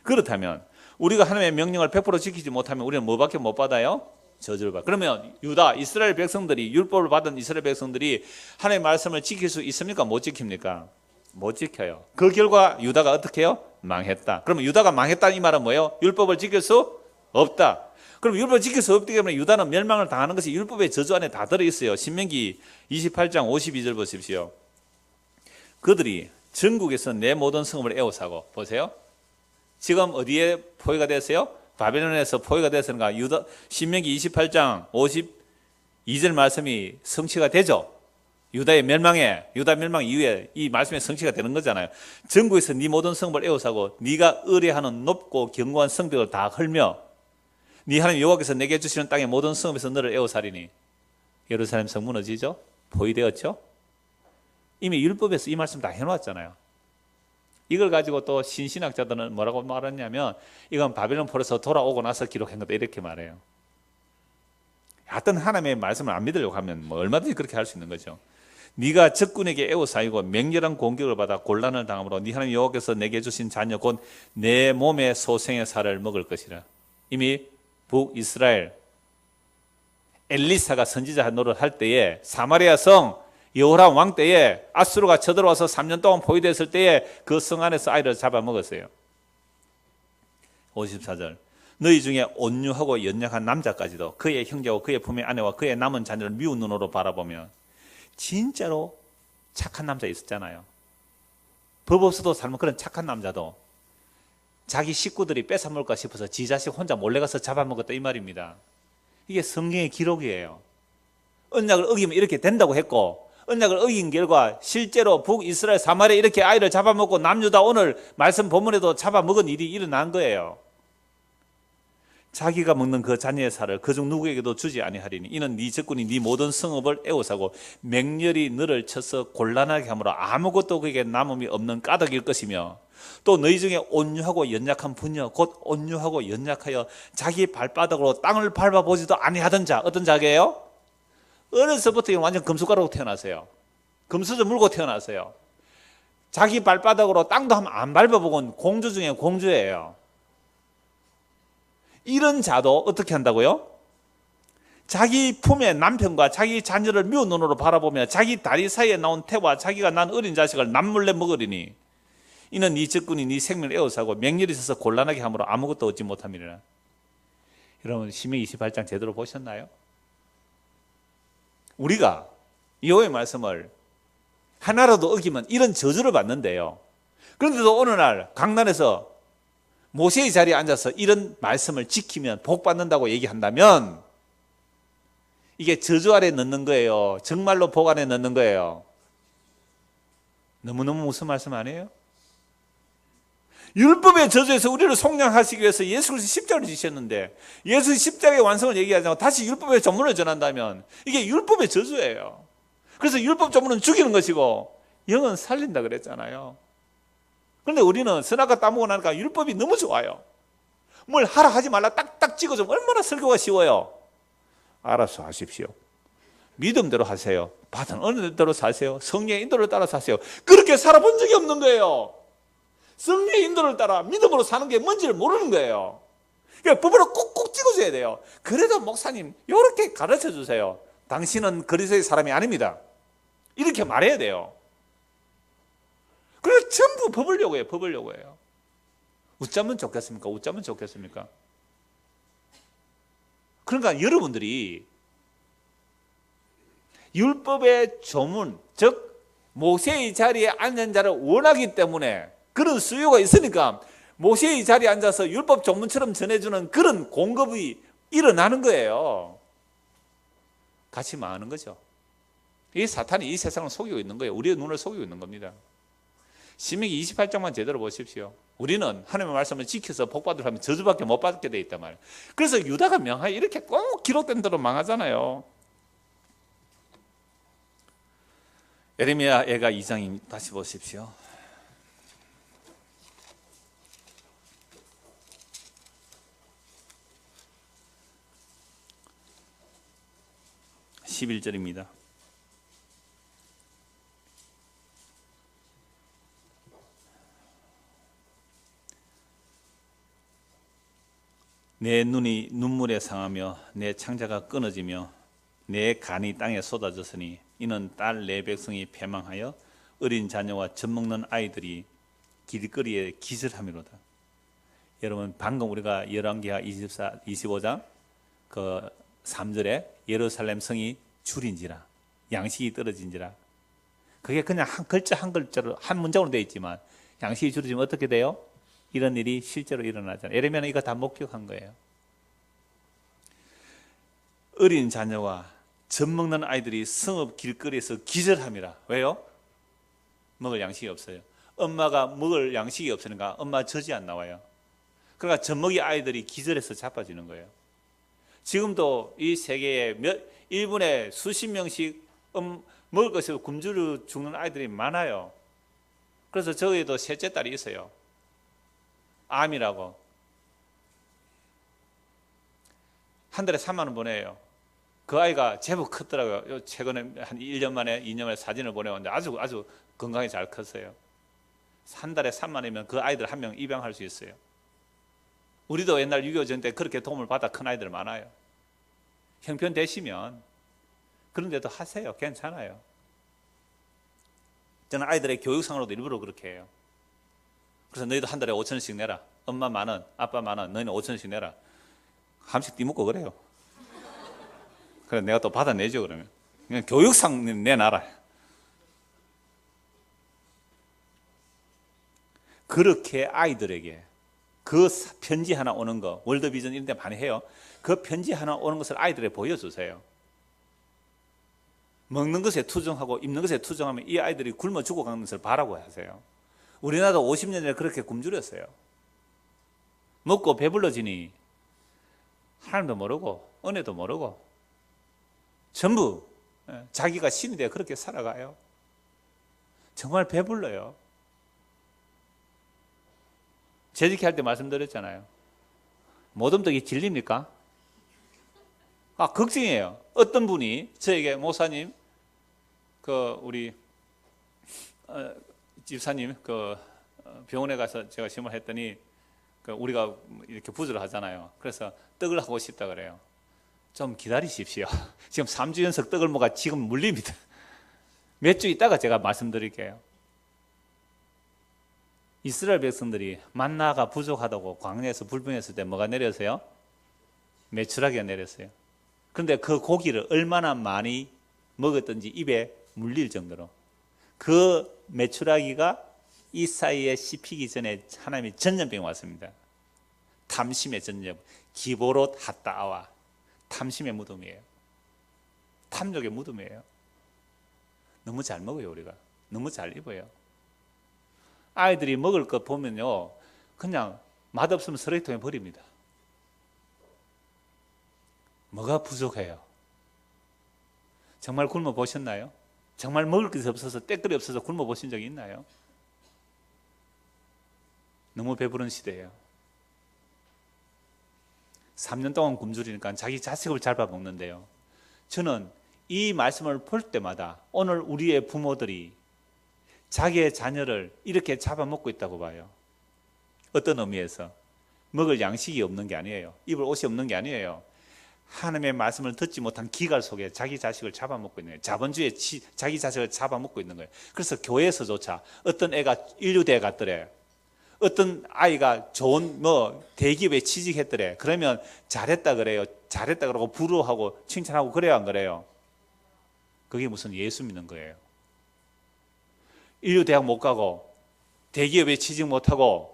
그렇다면 우리가 하나님의 명령을 100% 지키지 못하면 우리는 뭐밖에 못 받아요? 저주를 받아요. 그러면 유다, 이스라엘 백성들이 율법을 받은 이스라엘 백성들이 하나님의 말씀을 지킬 수 있습니까? 못 지킵니까? 못 지켜요. 그 결과 유다가 어떻게 해요? 망했다. 그러면 유다가 망했다는 이 말은 뭐예요? 율법을 지킬 수 없다. 그럼 율법을 지킬 수 없기 때문에 유다는 멸망을 당하는 것이 율법의 저주 안에 다 들어있어요. 신명기 28장 52절 보십시오. 그들이 전국에서 내 모든 성읍을 에워싸고 보세요. 지금 어디에 포위가 됐어요? 바벨론에서 포위가 됐으니까 신명기 28장 52절 말씀이 성취가 되죠. 유다 멸망 이후에 이 말씀의 성취가 되는 거잖아요. 전국에서 네 모든 성읍을 에워싸고 네가 의뢰하는 높고 견고한 성벽을 다 헐며 네 하나님 여호와께서 내게 주시는 땅의 모든 성읍에서 너를 에워싸리니 예루살렘 성 무너지죠? 포위되었죠? 이미 율법에서 이 말씀 다 해놓았잖아요. 이걸 가지고 또 신신학자들은 뭐라고 말하냐면 이건 바벨론 포로에서 돌아오고 나서 기록한 거다 이렇게 말해요. 어떤 하나님의 말씀을 안 믿으려고 하면 뭐 얼마든지 그렇게 할 수 있는 거죠. 네가 적군에게 에워싸이고 맹렬한 공격을 받아 곤란을 당함으로 네 하나님 여호와께서 내게 주신 자녀 곧 내 몸의 소생의 살을 먹을 것이라. 이미 북이스라엘 엘리사가 선지자 노릇할 때에 사마리아 성 여호람 왕 때에 아수르가 쳐들어와서 3년 동안 포위됐을 때에 그 성 안에서 아이를 잡아먹었어요. 54절 너희 중에 온유하고 연약한 남자까지도 그의 형제와 그의 품의 아내와 그의 남은 자녀를 미운 눈으로 바라보면 진짜로 착한 남자 있었잖아요. 법 없어도 삶은 그런 착한 남자도 자기 식구들이 뺏어먹을까 싶어서 지 자식 혼자 몰래 가서 잡아먹었다 이 말입니다. 이게 성경의 기록이에요. 언약을 어기면 이렇게 된다고 했고 언약을 어긴 결과 실제로 북이스라엘 사마리아 이렇게 아이를 잡아먹고 남유다 오늘 말씀 본문에도 잡아먹은 일이 일어난 거예요. 자기가 먹는 그 자녀의 살을 그중 누구에게도 주지 아니하리니 이는 네 적군이 네 모든 성읍을 에워싸고 맹렬히 너를 쳐서 곤란하게 함으로 아무것도 그에게 남음이 없는 까닭일 것이며 또 너희 중에 온유하고 연약한 부녀 곧 온유하고 연약하여 자기 발바닥으로 땅을 밟아보지도 아니하던 자 어떤 자게요? 어려서부터 완전 금숟가락으로 태어났어요. 금수저 물고 태어났어요. 자기 발바닥으로 땅도 한번 안 밟아보곤 공주 중에 공주예요. 이런 자도 어떻게 한다고요? 자기 품의 남편과 자기 자녀를 미운 눈으로 바라보며 자기 다리 사이에 나온 태와 자기가 낳은 어린 자식을 남몰래 먹으리니 이는 네 적군이 네 생명을 에워싸고 맹렬히 있어서 곤란하게 함으로 아무것도 얻지 못함이라. 여러분 신명기 28장 제대로 보셨나요? 우리가 여호와의 말씀을 하나라도 어기면 이런 저주를 받는데요. 그런데도 어느 날 강단에서 모세의 자리에 앉아서 이런 말씀을 지키면 복 받는다고 얘기한다면 이게 저주 아래 넣는 거예요? 정말로 복 안에 넣는 거예요? 너무너무 무슨 말씀 아니에요? 율법의 저주에서 우리를 속량하시기 위해서 예수 그리스도 십자가를 지셨는데 예수 십자가의 완성을 얘기하지 않고 다시 율법의 전문을 전한다면 이게 율법의 저주예요. 그래서 율법 전문은 죽이는 것이고 영은 살린다 그랬잖아요. 그런데 우리는 선악과 따먹고 나니까 율법이 너무 좋아요. 뭘 하라 하지 말라 딱딱 찍어주면 얼마나 설교가 쉬워요. 알아서 하십시오. 믿음대로 하세요. 받은 은혜대로 사세요. 성령의 인도를 따라 사세요. 그렇게 살아본 적이 없는 거예요. 성령의 인도를 따라 믿음으로 사는 게 뭔지를 모르는 거예요. 그러니까 법으로 꾹꾹 찍어줘야 돼요. 그래도 목사님 이렇게 가르쳐 주세요. 당신은 그리스도의 사람이 아닙니다. 이렇게 말해야 돼요. 그래서 전부 법으려고 해요. 법으려고 해요. 웃자면 좋겠습니까? 웃자면 좋겠습니까? 그러니까 여러분들이 율법의 조문, 즉 모세의 자리에 앉은 자를 원하기 때문에 그런 수요가 있으니까 모세의 자리에 앉아서 율법 조문처럼 전해주는 그런 공급이 일어나는 거예요. 같이 망하는 거죠. 이 사탄이 이 세상을 속이고 있는 거예요. 우리의 눈을 속이고 있는 겁니다. 신명기 28장만 제대로 보십시오. 우리는 하나님의 말씀을 지켜서 복받으려 하면 저주밖에 못 받게 돼 있단 말이에요. 그래서 유다가 명하여 이렇게 꼭 기록된 대로 망하잖아요. 예레미야 애가 2장 다시 보십시오. 11절입니다. 내 눈이 눈물에 상하며 내 창자가 끊어지며 내 간이 땅에 쏟아졌으니 이는 딸 내 백성이 패망하여 어린 자녀와 젖먹는 아이들이 길거리에 기절함이로다. 여러분 방금 우리가 열왕기하 25장 그 3절에 예루살렘 성이 줄인지라 양식이 떨어진지라, 그게 그냥 한 글자 한 글자로 한 문장으로 되어 있지만 양식이 줄어지면 어떻게 돼요? 이런 일이 실제로 일어나잖아요. 예레미야는 이거 다 목격한 거예요. 어린 자녀와 젖먹는 아이들이 성읍 길거리에서 기절함이라. 왜요? 먹을 양식이 없어요. 엄마가 먹을 양식이 없으니까 엄마 젖이 안 나와요. 그러니까 젖먹이 아이들이 기절해서 자빠지는 거예요. 지금도 이 세계에 1분에 수십 명씩 먹을 것을 굶주려 죽는 아이들이 많아요. 그래서 저희도 셋째 딸이 있어요. 암이라고. 한 달에 3만 원 보내요. 그 아이가 제법 컸더라고요. 최근에 한 1년 만에 2년 만에 사진을 보내왔는데 아주 건강히 잘 컸어요. 한 달에 3만 원이면 그 아이들 한 명 입양할 수 있어요. 우리도 옛날 6.25 전쟁 때 그렇게 도움을 받아 큰 아이들 많아요. 형편 되시면 그런데도 하세요. 괜찮아요. 저는 아이들의 교육상으로도 일부러 그렇게 해요. 그래서 너희도 한 달에 5천 원씩 내라. 엄마 만 원, 아빠 만 원, 너희는 5천 원씩 내라. 한씩 띠먹고 그래요. 그래서 내가 또 받아내죠. 그러면 그냥 교육상 내놔라. 그렇게 아이들에게 그 편지 하나 오는 거, 월드비전 이런 데 많이 해요. 그 편지 하나 오는 것을 아이들에게 보여주세요. 먹는 것에 투정하고 입는 것에 투정하면 이 아이들이 굶어 죽어가는 것을 바라고 하세요. 우리나라도 50년 전에 그렇게 굶주렸어요. 먹고 배불러지니 하나님도 모르고 은혜도 모르고 전부 자기가 신이 되어 그렇게 살아가요. 정말 배불러요. 재직회 할 때 말씀드렸잖아요. 모둠떡이 진립니까? 걱정이에요. 어떤 분이 저에게 목사님, 우리 집사님 병원에 가서 제가 시험을 했더니 우리가 이렇게 부주를 하잖아요. 그래서 떡을 하고 싶다 그래요. 좀 기다리십시오. 지금 3주 연속 떡을 먹어 지금 물립니다. 몇 주 있다가 제가 말씀드릴게요. 이스라엘 백성들이 만나가 부족하다고 광야에서 불평했을 때 뭐가 내렸어요? 메추라기가 내렸어요. 그런데 그 고기를 얼마나 많이 먹었던지 입에 물릴 정도로 그 메추라기가 이 사이에 씹히기 전에 하나님이 전염병이 왔습니다. 탐심의 전염, 기보롯 핫다아와 탐심의 무덤이에요. 탐욕의 무덤이에요. 너무 잘 먹어요. 우리가 너무 잘 입어요. 아이들이 먹을 것 보면요, 그냥 맛없으면 쓰레기통에 버립니다. 뭐가 부족해요? 정말 굶어 보셨나요? 정말 먹을 것이 없어서 떼거리 없어서 굶어 보신 적이 있나요? 너무 배부른 시대예요. 3년 동안 굶주리니까 자기 자식을 잡아먹는데요. 저는 이 말씀을 볼 때마다 오늘 우리의 부모들이 자기의 자녀를 이렇게 잡아먹고 있다고 봐요. 어떤 의미에서? 먹을 양식이 없는 게 아니에요. 입을 옷이 없는 게 아니에요. 하나님의 말씀을 듣지 못한 기갈 속에 자기 자식을 잡아먹고 있는 거예요. 자본주의에 자기 자식을 잡아먹고 있는 거예요. 그래서 교회에서조차 어떤 애가 인류대에 갔더래. 어떤 아이가 좋은 대기업에 취직했더래. 그러면 잘했다 그래요. 잘했다 그러고 부러워하고 칭찬하고 그래야 안 그래요? 그게 무슨 예수 믿는 거예요. 인류대학 못 가고 대기업에 취직 못하고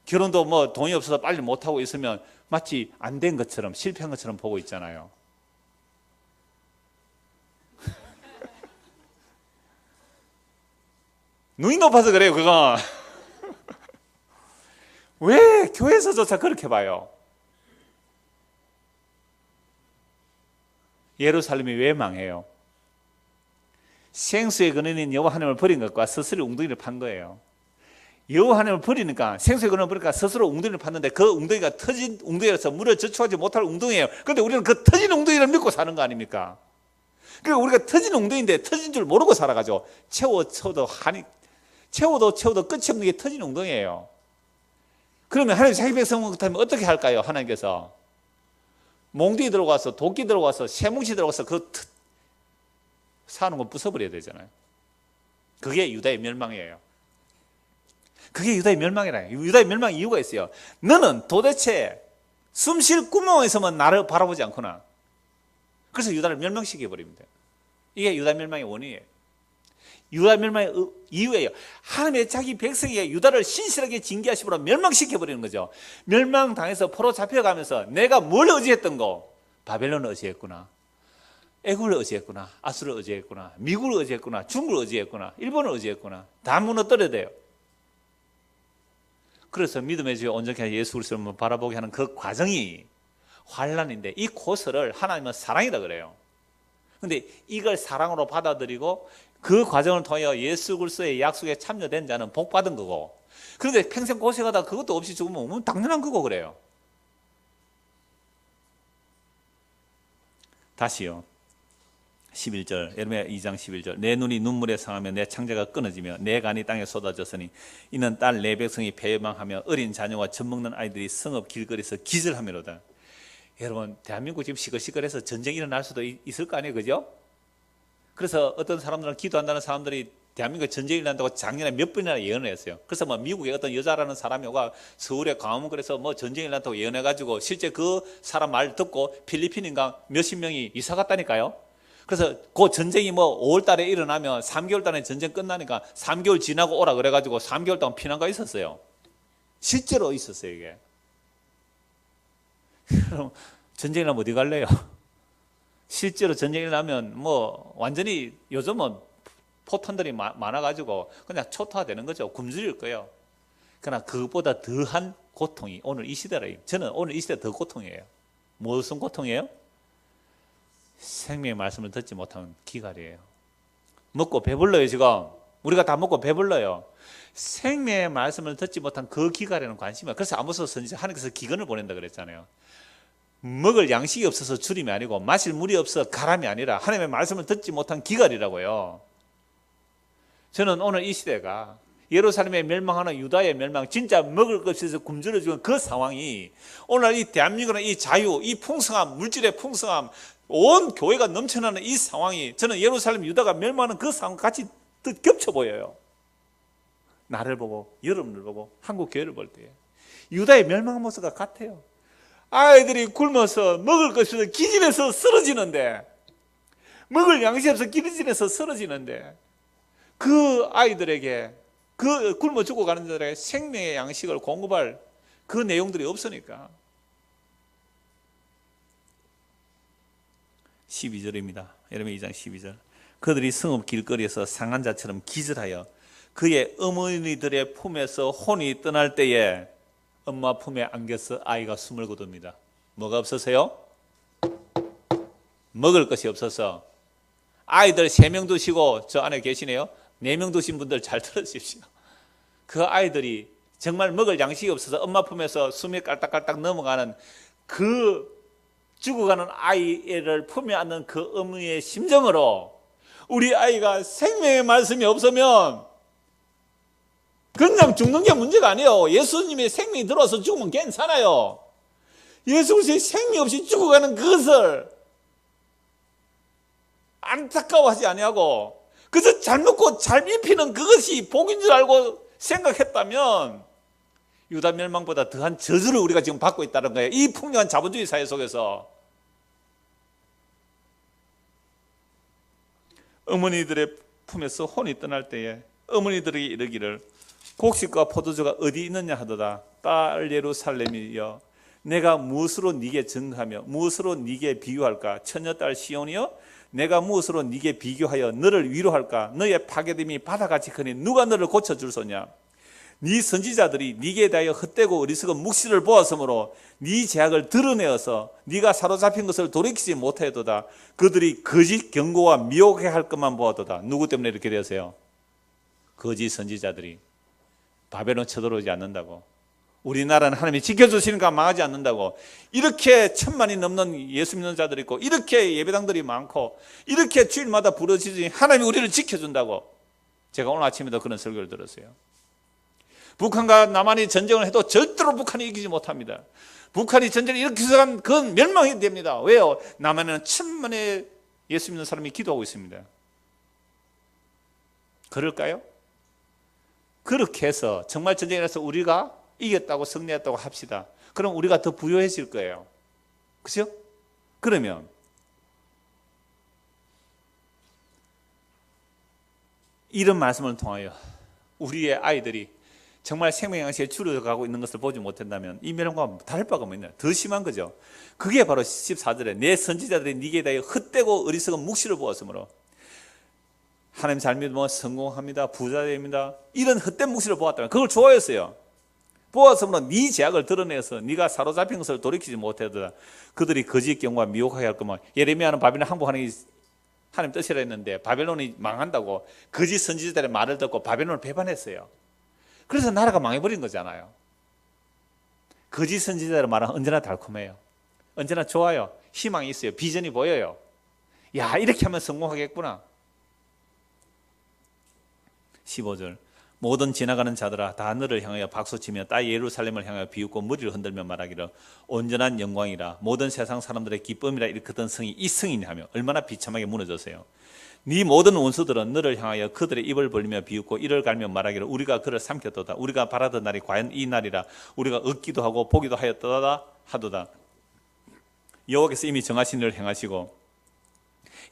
결혼도 돈이 없어서 빨리 못하고 있으면 마치 안 된 것처럼 실패한 것처럼 보고 있잖아요. 눈이 높아서 그래요, 그건. 왜 교회에서조차 그렇게 봐요? 예루살렘이 왜 망해요? 생수의 근원인 여호와 하나님을 버린 것과 스스로 웅덩이를 판 거예요. 여호와 하나님을 버리니까 생수의 근원을 버리니까 스스로 웅덩이를 팠는데 그 웅덩이가 터진 웅덩이라서 물을 저축하지 못할 웅덩이에요. 그런데 우리는 그 터진 웅덩이를 믿고 사는 거 아닙니까? 그러니까 우리가 터진 웅덩이인데 터진 줄 모르고 살아가죠. 채워도 끝이 없는 게 터진 웅덩이에요. 그러면 하나님 자기 백성을 그렇다면 어떻게 할까요? 하나님께서 몽둥이 들어가서 도끼 들어가서 쇠뭉치 들어가서 그 사는 거 부숴버려야 되잖아요. 그게 유다의 멸망이에요. 그게 유다의 멸망이라. 유다의 멸망 이유가 있어요. 너는 도대체 숨쉴 구멍에서만 나를 바라보지 않구나. 그래서 유다를 멸망시켜 버립니다. 이게 유다 멸망의 원인이에요. 유다 멸망의 이유예요. 하나님의 자기 백성에게 유다를 신실하게 징계하시므로 멸망시켜 버리는 거죠. 멸망당해서 포로 잡혀가면서 내가 뭘 의지했던 거? 바벨론을 의지했구나. 애굽을 의지했구나. 아수를 의지했구나. 미국을 의지했구나. 중국을 의지했구나. 일본을 의지했구나. 다 무너뜨려야 돼요. 그래서 믿음의 주 온전케 하여 예수 그리스도를 바라보게 하는 그 과정이 환난인데 이 고서를 하나님은 사랑이다 그래요. 그런데 이걸 사랑으로 받아들이고 그 과정을 통하여 예수 그리스도의 약속에 참여된 자는 복 받은 거고, 그런데 평생 고생하다 그것도 없이 죽으면 당연한 거고 그래요. 다시요. 11절, 예레미야 2장 11절. 내 눈이 눈물에 상하며 내 창자가 끊어지며 내 간이 땅에 쏟아졌으니 이는 딸 내 백성이 패망하며 어린 자녀와 젖먹는 아이들이 성읍 길거리에서 기절하미로다. 여러분, 대한민국 지금 시끌시끌해서 전쟁이 일어날 수도 있을 거 아니에요, 그죠? 그래서 어떤 사람들은 기도한다는 사람들이 대한민국에 전쟁이 일어난다고 작년에 몇 번이나 예언을 했어요. 그래서 미국에 어떤 여자라는 사람이 오가 서울에 광화문거리에서 전쟁이 일어난다고 예언해가지고 실제 그 사람 말 듣고 필리핀인가 몇십 명이 이사 갔다니까요. 그래서 그 전쟁이 5월 달에 일어나면 3개월 달에 전쟁 끝나니까 3개월 지나고 오라 그래가지고 3개월 동안 피난가 있었어요. 실제로 있었어요, 이게. 그럼 전쟁이 나면 어디 갈래요? 실제로 전쟁이 나면 완전히 요즘은 포탄들이 많아가지고 그냥 초토화되는 거죠. 굶주릴 거예요. 그러나 그것보다 더한 고통이 오늘 이 시대라. 저는 오늘 이 시대 더 고통이에요. 무슨 고통이에요? 생명의 말씀을 듣지 못하는 기갈이에요. 먹고 배불러요. 지금 우리가 다 먹고 배불러요. 생명의 말씀을 듣지 못한 그 기갈에는 관심이 없어요. 그래서 아모스 선지자 하나님께서 기근을 보낸다 그랬잖아요. 먹을 양식이 없어서 줄임이 아니고 마실 물이 없어 가람이 아니라 하나님의 말씀을 듣지 못한 기갈이라고요. 저는 오늘 이 시대가 예루살렘의 멸망하는 유다의 멸망, 진짜 먹을 것 없어서 굶주려 죽은 그 상황이 오늘 이 대한민국의 이 자유, 이 풍성함, 물질의 풍성함, 온 교회가 넘쳐나는 이 상황이 저는 예루살렘 유다가 멸망하는 그 상황과 같이 겹쳐 보여요. 나를 보고 여러분을 보고 한국 교회를 볼 때 유다의 멸망한 모습과 같아요. 아이들이 굶어서 먹을 것이 없어서 기진해서 쓰러지는데, 먹을 양식이 없어서 기진해서 쓰러지는데 그 아이들에게, 그 굶어 죽고 가는 자들에게 생명의 양식을 공급할 그 내용들이 없으니까. 12절입니다. 예레미야 2장 12절. 그들이 성읍 길거리에서 상한 자처럼 기절하여 그의 어머니들의 품에서 혼이 떠날 때에 엄마 품에 안겨서 아이가 숨을 거둡니다. 뭐가 없어서요? 먹을 것이 없어서. 아이들 3명 두시고 저 안에 계시네요. 4명 두신 분들 잘 들으십시오. 그 아이들이 정말 먹을 양식이 없어서 엄마 품에서 숨이 깔딱깔딱 넘어가는 그 죽어가는 아이를 품에 안는 그 어머니의 심정으로 우리 아이가 생명의 말씀이 없으면 그냥 죽는 게 문제가 아니에요. 예수님의 생명이 들어와서 죽으면 괜찮아요. 예수 그리스도의 생명이 없이 죽어가는 그것을 안타까워하지 아니하고 그저 잘 먹고 잘 입히는 그것이 복인 줄 알고 생각했다면 유다 멸망보다 더한 저주를 우리가 지금 받고 있다는 거예요. 이 풍요한 자본주의 사회 속에서. 어머니들의 품에서 혼이 떠날 때에 어머니들에게 이르기를 곡식과 포도주가 어디 있느냐 하도다. 딸 예루살렘이여, 내가 무엇으로 네게 증하며 무엇으로 네게 비유할까? 처녀딸 시온이여, 내가 무엇으로 네게 비교하여 너를 위로할까? 너의 파괴됨이 바다같이 크니 누가 너를 고쳐줄 소냐? 네 선지자들이 네게 대하여 헛되고 어리석은 묵시를 보았으므로 네 죄악을 드러내어서 네가 사로잡힌 것을 돌이키지 못하였도다. 그들이 거짓 경고와 미혹해 할 것만 보았도다. 누구 때문에 이렇게 되었어요? 거짓 선지자들이. 바벨론 쳐들어오지 않는다고, 우리나라는 하나님이 지켜주시니까 망하지 않는다고, 이렇게 1000만이 넘는 예수 믿는 자들이 있고 이렇게 예배당들이 많고 이렇게 주일마다 부르짖으니 하나님이 우리를 지켜준다고. 제가 오늘 아침에도 그런 설교를 들었어요. 북한과 남한이 전쟁을 해도 절대로 북한이 이기지 못합니다. 북한이 전쟁을 일으키면 그건 멸망이 됩니다. 왜요? 남한에는 1000만의 예수 믿는 사람이 기도하고 있습니다. 그럴까요? 그렇게 해서 정말 전쟁에서 우리가 이겼다고 승리했다고 합시다. 그럼 우리가 더 부유해질 거예요. 그죠? 그러면 이런 말씀을 통하여 우리의 아이들이 정말 생명의 양식에 줄어가고 있는 것을 보지 못한다면 이 멸망과 다를 바가 없느냐. 더 심한 거죠. 그게 바로 14절에 내 선지자들이 네게 대하여 헛되고 어리석은 묵시를 보았으므로, 하나님 잘 믿으면 성공합니다, 부자 됩니다, 이런 헛된 묵시를 보았다면 그걸 좋아했어요. 보았으므로 네 죄악을 드러내서 네가 사로잡힌 것을 돌이키지 못하더라. 그들이 거짓 경고와 미혹하게 할 거면, 예레미야는 바벨론 항복하는 게 하나님 뜻이라 했는데 바벨론이 망한다고 거짓 선지자들의 말을 듣고 바벨론을 배반했어요. 그래서 나라가 망해버린 거잖아요. 거짓 선지자들의 말은 언제나 달콤해요. 언제나 좋아요. 희망이 있어요. 비전이 보여요. 야, 이렇게 하면 성공하겠구나. 15절 모든 지나가는 자들아 다 너를 향하여 박수치며 딸 예루살렘을 향하여 비웃고 머리를 흔들며 말하기를 온전한 영광이라 모든 세상 사람들의 기쁨이라 일컫던 성이 이 성이냐며 얼마나 비참하게 무너졌어요. 네 모든 원수들은 너를 향하여 그들의 입을 벌리며 비웃고 이를 갈며 말하기를 우리가 그를 삼켰도다. 우리가 바라던 날이 과연 이 날이라. 우리가 얻기도 하고 보기도 하였도다 하도다. 여호와께서 이미 정하신 일을 행하시고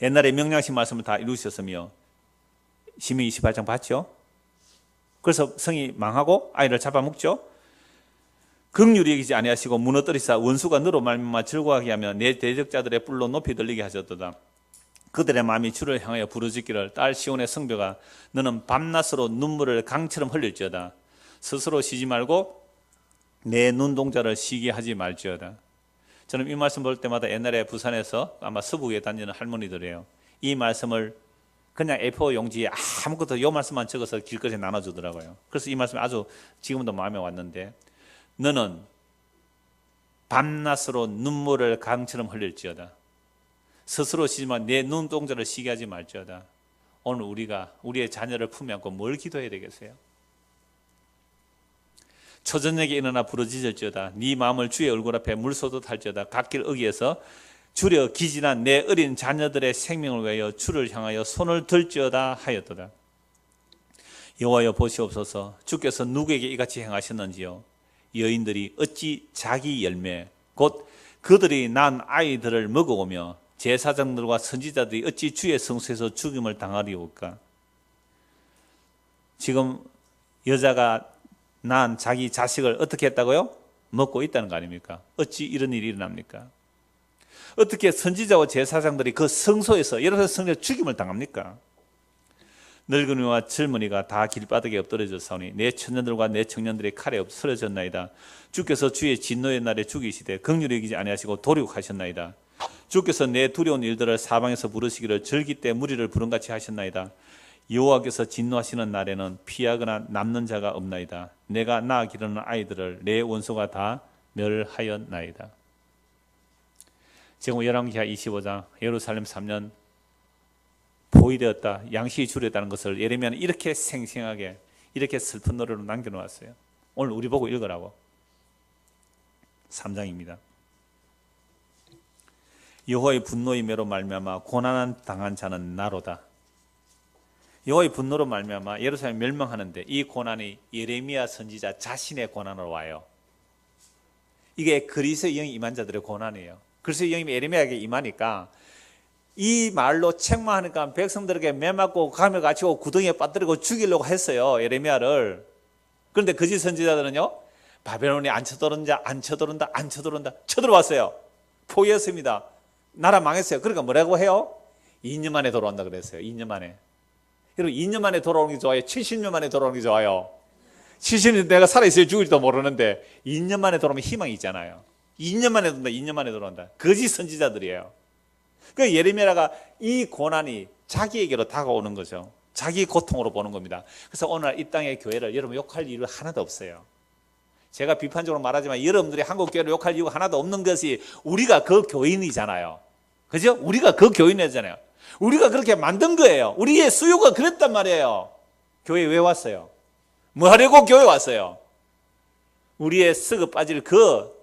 옛날에 명령하신 말씀을 다 이루셨으며, 시므이 28장 봤죠? 그래서 성이 망하고 아이를 잡아먹죠. 긍휼히 여기지 아니하시고 무너뜨리사 원수가 너로 말미암아 즐거워하게 하며 내 대적자들의 뿔로 높이 들리게 하셨도다. 그들의 마음이 주를 향하여 부르짖기를 딸 시온의 성벽아 너는 밤낮으로 눈물을 강처럼 흘릴지어다. 스스로 쉬지 말고 내 눈동자를 쉬게 하지 말지어다. 저는 이 말씀 볼 때마다 옛날에 부산에서 아마 서북에 다니는 할머니들이에요. 이 말씀을 그냥 A4 용지에 아무것도 이 말씀만 적어서 길거리에 나눠주더라고요. 그래서 이 말씀이 아주 지금도 마음에 왔는데, 너는 밤낮으로 눈물을 강처럼 흘릴지어다. 스스로 쉬지만 내 눈동자를 쉬게 하지 말지어다. 오늘 우리가 우리의 자녀를 품에 안고 뭘 기도해야 되겠어요? 초저녁에 일어나 부르짖을지어다. 네 마음을 주의 얼굴 앞에 물소도 할지어다. 갓길 어귀에서 주려 기진한 내 어린 자녀들의 생명을 위하여 주를 향하여 손을 들지어다 하였도다. 여호와여 보시옵소서. 주께서 누구에게 이같이 행하셨는지요? 여인들이 어찌 자기 열매 곧 그들이 낳은 아이들을 먹어오며 제사장들과 선지자들이 어찌 주의 성소에서 죽임을 당하리오까? 지금 여자가 낳은 자기 자식을 어떻게 했다고요? 먹고 있다는 거 아닙니까? 어찌 이런 일이 일어납니까? 어떻게 선지자와 제사장들이 그 성소에서 여러 성소에서 죽임을 당합니까? 늙은이와 젊은이가 다 길바닥에 엎드러졌사오니 내 처녀들과 내 청년들의 칼에 쓰러졌나이다. 주께서 주의 진노의 날에 죽이시되 긍휼히 여기지 아니하시고 도륙하셨나이다. 주께서 내 두려운 일들을 사방에서 부르시기를 절기 때 무리를 부름같이 하셨나이다. 여호와께서 진노하시는 날에는 피하거나 남는 자가 없나이다. 내가 낳아 기르는 아이들을 내 원수가 다 멸하였나이다. 지금 열왕기하 25장 예루살렘 3년 포위되었다, 양식이 줄였다는 것을 예레미야는 이렇게 생생하게 이렇게 슬픈 노래로 남겨놓았어요. 오늘 우리 보고 읽으라고. 3장입니다. 여호와의 분노의 매로 말미암아 고난을 당한 자는 나로다. 여호와의 분노로 말미암아 예루살렘이 멸망하는데 이 고난이 예레미야 선지자 자신의 고난으로 와요. 이게 그리스도의 영이 임한 자들의 고난이에요. 그리스도의 영이 예레미야에게 임하니까 이 말로 책망하니까 백성들에게 매맞고 감에 갇히고 구덩이에 빠뜨리고 죽이려고 했어요, 예레미야를. 그런데 거짓 선지자들은요, 바벨론이 안 쳐들어온다, 안 쳐들어온다, 안 쳐들어온다, 쳐들어왔어요. 포기했습니다. 나라 망했어요. 그러니까 뭐라고 해요? 2년 만에 돌아온다 그랬어요. 2년 만에. 여러분, 2년 만에 돌아오는 게 좋아요? 70년 만에 돌아오는 게 좋아요? 70년 내가 살아있어야 죽을지도 모르는데 2년 만에 돌아오면 희망이 있잖아요. 2년 만에 돌아온다, 2년 만에 돌아온다. 거짓 선지자들이에요. 그 예레미야가 이 고난이 자기에게로 다가오는 거죠. 자기 고통으로 보는 겁니다. 그래서 오늘 이 땅의 교회를 여러분 욕할 이유 하나도 없어요. 제가 비판적으로 말하지만 여러분들이 한국 교회를 욕할 이유가 하나도 없는 것이 우리가 그 교인이잖아요. 그죠? 우리가 그 교인이잖아요. 우리가 그렇게 만든 거예요. 우리의 수요가 그랬단 말이에요. 교회 왜 왔어요? 뭐 하려고 교회 왔어요? 우리의 썩어 빠질 그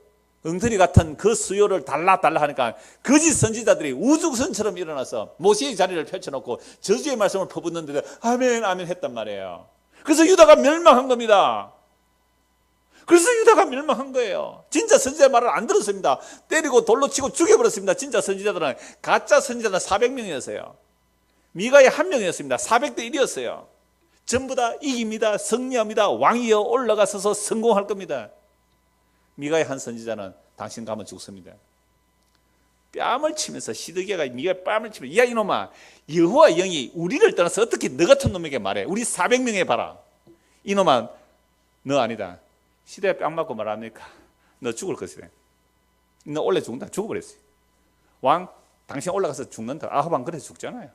엉터리 같은 그 수요를 달라 하니까 거짓 선지자들이 우주선처럼 일어나서 모세의 자리를 펼쳐놓고 저주의 말씀을 퍼붓는데 아멘 아멘 했단 말이에요. 그래서 유다가 멸망한 겁니다. 그래서 유다가 멸망한 거예요. 진짜 선지자의 말을 안 들었습니다. 때리고 돌로 치고 죽여버렸습니다. 진짜 선지자들은. 가짜 선지자는 400명이었어요. 미가의 1명이었습니다. 400대 1이었어요. 전부 다 이깁니다. 승리합니다. 왕이여 올라가서서 성공할 겁니다. 미가의 한 선지자는 당신 가면 죽습니다. 뺨을 치면서 시드기야가 미가의 뺨을 치면서 야 이놈아, 여호와 영이 우리를 떠나서 어떻게 너 같은 놈에게 말해? 우리 400명에 봐라. 이놈아, 너 아니다. 시대에 뺨 맞고 말합니까? 너 죽을 것이래. 너 원래 죽는다. 죽어버렸어요. 왕, 당신 올라가서 죽는다. 아합 안 그래 죽잖아요.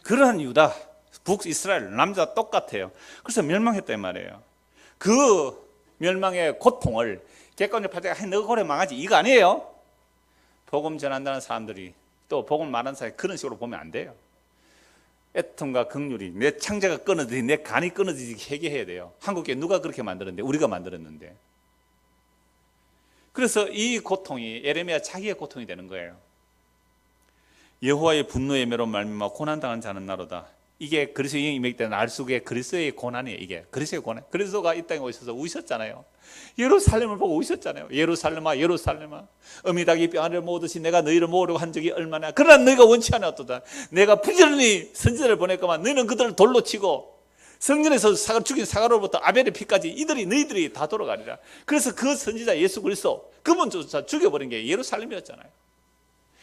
그러한 유다, 북이스라엘 남자 똑같아요. 그래서 멸망했단 말이에요. 그 멸망의 고통을 객관적으로 파자가 너가 고래 망하지 이거 아니에요. 복음 전한다는 사람들이 또 복음 말하는 사람이 그런 식으로 보면 안 돼요. 애통과 긍휼이 내 창자가 끊어지지 내 간이 끊어지지 회개해야 돼요. 한국에 누가 그렇게 만들었는데? 우리가 만들었는데. 그래서 이 고통이 예레미야 자기의 고통이 되는 거예요. 여호와의 분노의 매로 말미암아 고난당한 자는 나로다. 이게 그리스도의 영이 임했을 때 날 속에 그리스도의 고난이에요. 이게 그리스도의 고난. 그리스도가 이 땅에 오셔서 우셨잖아요. 예루살렘을 보고 우셨잖아요. 예루살렘아 예루살렘아 어미 닭이 뼈아리를 모으듯이 내가 너희를 모으려고 한 적이 얼마나. 그러나 너희가 원치 않았도다. 내가 부지런히 선지자를 보냈건만 너희는 그들을 돌로 치고 성전에서 죽인 사가로부터 아벨의 피까지 이들이 너희들이 다 돌아가리라. 그래서 그 선지자 예수 그리스도 그분조차 죽여버린 게 예루살렘이었잖아요.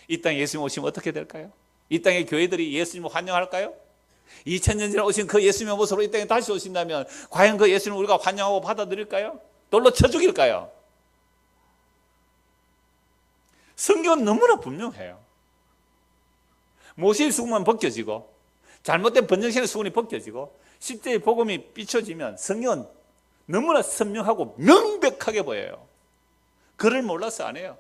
이 땅에 예수님 오시면 어떻게 될까요? 이 땅의 교회들이 예수님을 환영할까요? 2000년 전에 오신 그 예수님의 모습으로 이 땅에 다시 오신다면 과연 그 예수님을 우리가 환영하고 받아들일까요? 돌로 쳐 죽일까요? 성경은 너무나 분명해요. 모세의 수군만 벗겨지고 잘못된 번정신의 수군이 벗겨지고 십자의 복음이 비춰지면 성경은 너무나 선명하고 명백하게 보여요. 그를 몰라서 안 해요.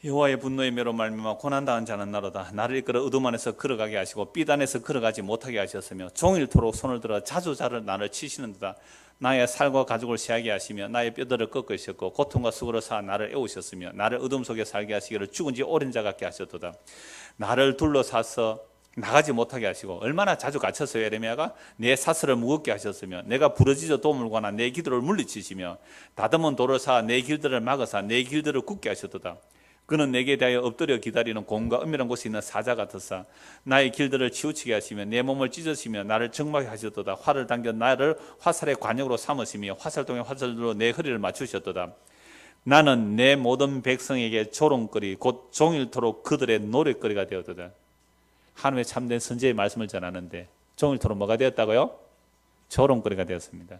여호와의 분노의 매로 말미암아 고난당한 자는 나로다. 나를 이끌어 어둠 안에서 걸어가게 하시고 빛 안에서 걸어가지 못하게 하셨으며 종일토록 손을 들어 자주 나를 치시는도다. 나의 살과 가죽을 세하게 하시며 나의 뼈들을 꺾으셨고 고통과 수고로 쌓아 나를 애우셨으며 나를 어둠 속에 살게 하시기를 죽은 지 오랜 자 같게 하셨도다. 나를 둘러싸서 나가지 못하게 하시고 얼마나 자주 갇혔어요. 예레미야가 내 사슬을 무겁게 하셨으며 내가 부러지져 도움을 구하나 내 기도를 물리치시며 다듬은 돌을 쌓아 내 길들을 막으사 내 길들을 굳게 하셨도다. 그는 내게 대하여 엎드려 기다리는 곰과 은밀한 곳에 있는 사자 같았사. 나의 길들을 치우치게 하시며 내 몸을 찢으시며 나를 적막하게 하셨도다. 활을 당겨 나를 화살의 관역으로 삼으시며 화살통에 화살로 내 허리를 맞추셨도다. 나는 내 모든 백성에게 조롱거리 곧 종일토록 그들의 노랫거리가 되었도다. 하나님의 참된 선지자의 말씀을 전하는데 종일토록 뭐가 되었다고요? 조롱거리가 되었습니다.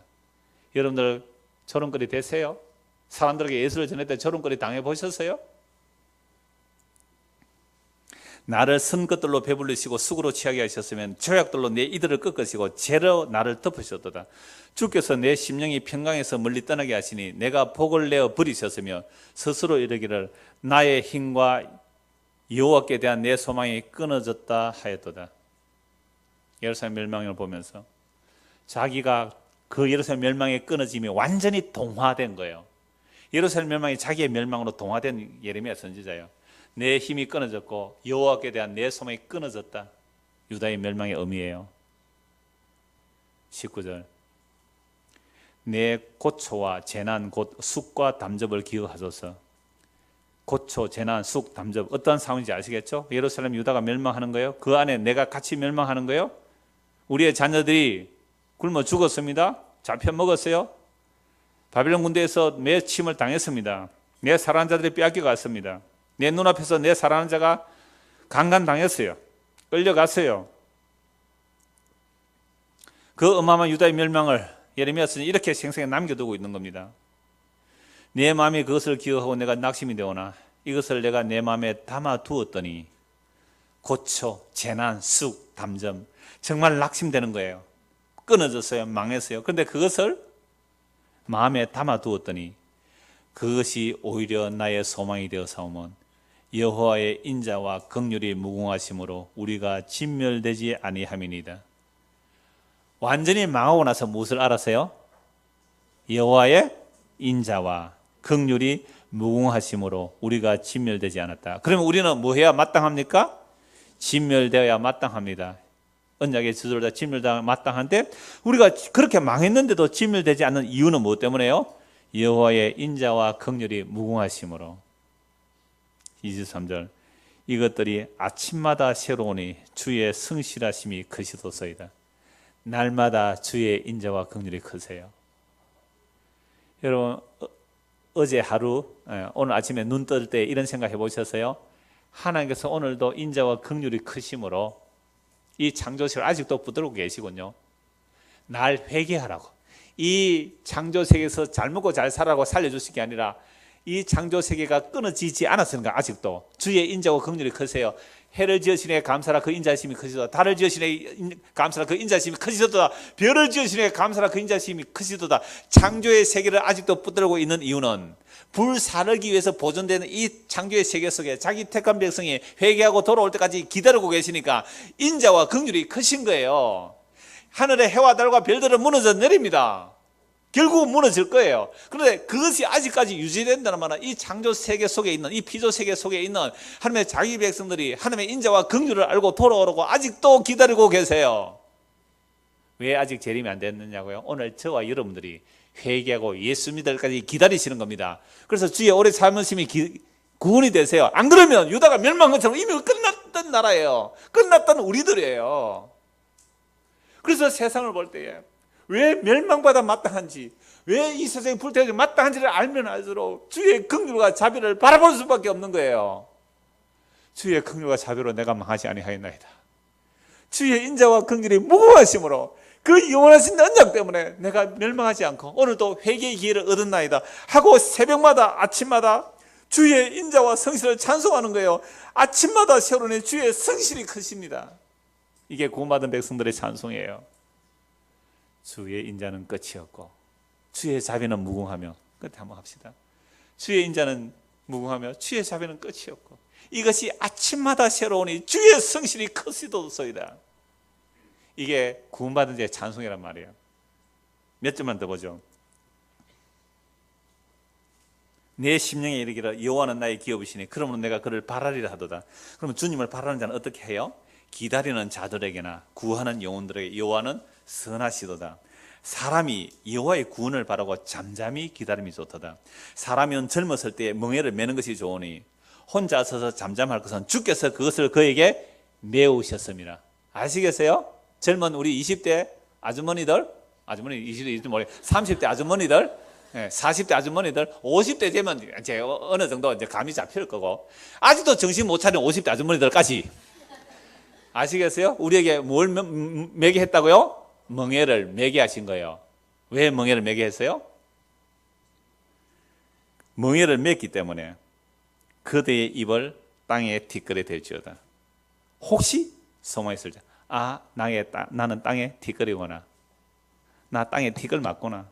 여러분들 조롱거리 되세요? 사람들에게 예수를 전할 때 조롱거리 당해보셨어요? 나를 선 것들로 배불리시고 숙으로 취하게 하셨으면 조약들로 내 이들을 꺾으시고 죄로 나를 덮으셨도다. 주께서 내 심령이 평강에서 멀리 떠나게 하시니 내가 복을 내어 버리셨으며 스스로 이르기를 나의 힘과 여호와께 대한 내 소망이 끊어졌다 하였도다. 예루살렘 멸망을 보면서 자기가 그 예루살렘 멸망의 끊어짐이 완전히 동화된 거예요. 예루살렘 멸망이 자기의 멸망으로 동화된 예레미야 선지자예요. 내 힘이 끊어졌고 여호와께 대한 내 소망이 끊어졌다. 유다의 멸망의 의미예요. 19절 내 고초와 재난 곧 숙과 담접을 기억하소서. 고초, 재난, 숙, 담접 어떠한 상황인지 아시겠죠? 예루살렘 유다가 멸망하는 거예요. 그 안에 내가 같이 멸망하는 거예요. 우리의 자녀들이 굶어 죽었습니다. 잡혀 먹었어요. 바빌론 군대에서 매침을 당했습니다. 내 사랑하는 자들이 빼앗겨 갔습니다. 내 눈앞에서 내 사랑하는 자가 강간당했어요. 끌려갔어요. 그 어마어마한 유다의 멸망을 예레미야서는 이렇게 생생히 남겨두고 있는 겁니다. 내 마음이 그것을 기억하고 내가 낙심이 되오나 이것을 내가 내 마음에 담아두었더니 고초, 재난, 쑥, 담점 정말 낙심되는 거예요. 끊어졌어요. 망했어요. 그런데 그것을 마음에 담아두었더니 그것이 오히려 나의 소망이 되어 사오면 여호와의 인자와 긍휼이 무궁하심으로 우리가 진멸되지 아니함이니이다. 완전히 망하고 나서 무엇을 알았어요? 여호와의 인자와 긍휼이 무궁하심으로 우리가 진멸되지 않았다. 그러면 우리는 뭐 해야 마땅합니까? 진멸되어야 마땅합니다. 언약의 저주를 다 진멸되어야 마땅한데 우리가 그렇게 망했는데도 진멸되지 않는 이유는 무엇 때문에요? 여호와의 인자와 긍휼이 무궁하심으로. 23절 이것들이 아침마다 새로우니 주의 성실하심이 크시도소이다. 날마다 주의 인자와 긍휼이 크세요. 여러분 어제 하루 오늘 아침에 눈 뜰 때 이런 생각 해보셨어요? 하나님께서 오늘도 인자와 긍휼이 크심으로 이 창조세계를 아직도 붙들고 계시군요. 날 회개하라고. 이 창조세계에서 잘 먹고 잘 살라고 살려주신 게 아니라 이 창조세계가 끊어지지 않았으니까 아직도 주의 인자와 긍휼이 크세요. 해를 지으시네 감사라 그 인자심이 크시도다. 달을 지으시네 감사라 그 인자심이 크시도다. 별을 지으시네 감사라 그 인자심이 크시도다. 창조의 세계를 아직도 붙들고 있는 이유는 불사르기 위해서 보존되는 이 창조의 세계 속에 자기 택한 백성이 회개하고 돌아올 때까지 기다리고 계시니까 인자와 긍휼이 크신 거예요. 하늘의 해와 달과 별들은 무너져 내립니다. 결국 무너질 거예요. 그런데 그것이 아직까지 유지된다는 말은 이 창조 세계 속에 있는 이 피조 세계 속에 있는 하나님의 자기 백성들이 하나님의 인자와 긍휼을 알고 돌아오라고 아직도 기다리고 계세요. 왜 아직 재림이 안 됐느냐고요? 오늘 저와 여러분들이 회개하고 예수 믿을까지 기다리시는 겁니다. 그래서 주의 오래 참으심이 구원이 되세요. 안 그러면 유다가 멸망한 것처럼 이미 끝났던 나라예요. 끝났던 우리들이에요. 그래서 세상을 볼 때에 왜 멸망받아 마땅한지, 왜 이 세상에 불태워지 마땅한지를 알면 알수록 주의 긍휼과 자비를 바라볼 수밖에 없는 거예요. 주의 긍휼과 자비로 내가 망하지 아니하였나이다. 주의 인자와 긍휼이 무궁하심으로 그 영원하신 언약 때문에 내가 멸망하지 않고 오늘도 회개의 기회를 얻었나이다 하고 새벽마다 아침마다 주의 인자와 성실을 찬송하는 거예요. 아침마다 새로운 주의 성실이 크십니다. 이게 구원받은 백성들의 찬송이에요. 주의 인자는 끝이었고 주의 자비는 무궁하며 끝에 한번 합시다. 주의 인자는 무궁하며 주의 자비는 끝이었고 이것이 아침마다 새로우니 주의 성실이 크시도소이다. 이게 구원받은 자의 찬송이란 말이에요. 몇 점만 더 보죠. 내 심령에 이르기를 여호와는 나의 기업이시니 그러므로 내가 그를 바라리라 하도다. 그러면 주님을 바라는 자는 어떻게 해요? 기다리는 자들에게나 구하는 영혼들에게 여호와는 선하시도다. 사람이 여호와의 구원을 바라고 잠잠히 기다림이 좋도다. 사람은 젊었을 때 멍에를 매는 것이 좋으니 혼자 서서 잠잠할 것은 주께서 그것을 그에게 메우셨습니다. 아시겠어요? 젊은 우리 20대 아주머니들, 20대 모르 30대 아주머니들, 40대 아주머니들, 50대 되면 이제 어느 정도 이제 감이 잡힐 거고 아직도 정신 못 차린 50대 아주머니들까지 아시겠어요? 우리에게 뭘 매게 했다고요? 멍에를 매게 하신 거예요. 왜 멍에를 매게 했어요? 멍에를 맸기 때문에 그대의 입을 땅에 티끌에 대지어다. 혹시 소망했을지, 나는 땅에 티끌이구나. 나 땅에 티끌 맞구나.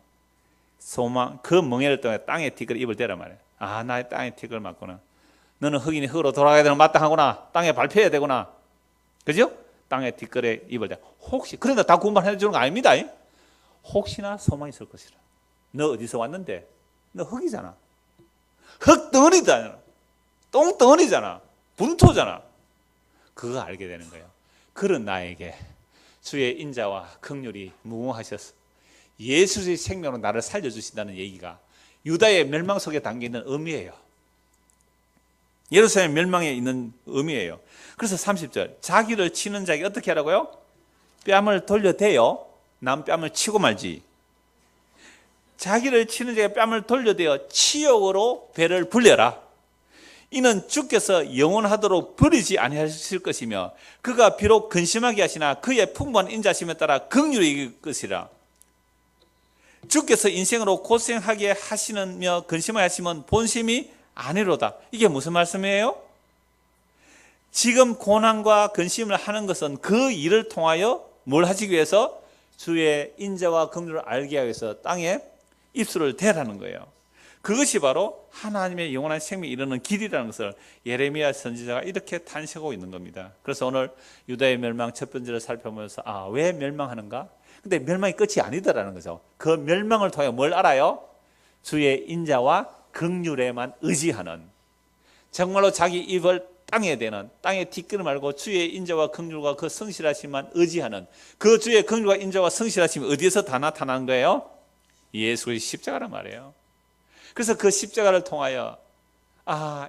그 멍에를 통해 땅에 티끌 입을 대란 말이에요. 나 땅에 티끌 맞구나. 너는 흑인이 흑으로 돌아가야 되는 마땅하구나. 땅에 밟혀야 되구나. 그죠? 땅에 티끌에 입을 대. 혹시, 그런데 다 구원받아 주는 거 아닙니다. 혹시나 소망이 있을 것이라. 너 어디서 왔는데? 너 흑이잖아. 흙덩어리잖아. 똥덩어리잖아. 분토잖아. 그거 알게 되는 거예요. 그런 나에게 주의 인자와 긍휼이 무궁하셔서 예수의 생명으로 나를 살려주신다는 얘기가 유다의 멸망 속에 담겨있는 의미예요. 예루살렘 멸망에 있는 의미예요. 그래서 30절, 자기를 치는 자에게 어떻게 하라고요? 뺨을 돌려대어 남 뺨을 치고 말지. 자기를 치는 자에게 뺨을 돌려대어 치욕으로 배를 불려라. 이는 주께서 영원하도록 버리지 아니하실 것이며 그가 비록 근심하게 하시나 그의 풍부한 인자심에 따라 긍휼히 이길 것이라. 주께서 인생으로 고생하게 하시느며 근심하게 하시면 본심이 아니로다. 이게 무슨 말씀이에요? 지금 고난과 근심을 하는 것은 그 일을 통하여 뭘 하시기 위해서? 주의 인자와 긍휼을 알게 하기 위해서 땅에 입술을 대라는 거예요. 그것이 바로 하나님의 영원한 생명에 이르는 길이라는 것을 예레미야 선지자가 이렇게 탄식하고 있는 겁니다. 그래서 오늘 유다의 멸망 첫 번째를 살펴보면서 왜 멸망하는가? 근데 멸망이 끝이 아니더라는 거죠. 그 멸망을 통해 뭘 알아요? 주의 인자와 긍휼에만 의지하는, 정말로 자기 입을 땅에 대는, 땅에 티끌을 말고 주의 인자와 긍휼과 그 성실하심만 의지하는, 그 주의 긍휼과 인자와 성실하심이 어디에서 다 나타난 거예요? 예수의 십자가란 말이에요. 그래서 그 십자가를 통하여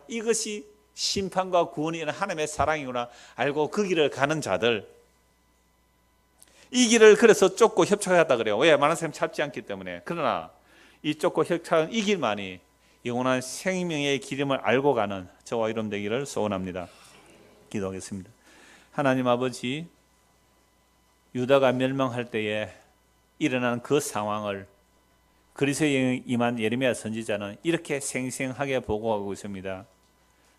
이것이 심판과 구원이 있는 하나님의 사랑이구나 알고 그 길을 가는 자들, 이 길을 그래서 쫓고 협착하다 그래요. 왜? 많은 사람이 찾지 않기 때문에. 그러나 이 쫓고 협착한 이 길만이 영원한 생명의 길임을 알고 가는 저와 여러분 되기를 소원합니다. 기도하겠습니다. 하나님 아버지, 유다가 멸망할 때에 일어난 그 상황을 그리스도에 임한 예레미야 선지자는 이렇게 생생하게 보고하고 있습니다.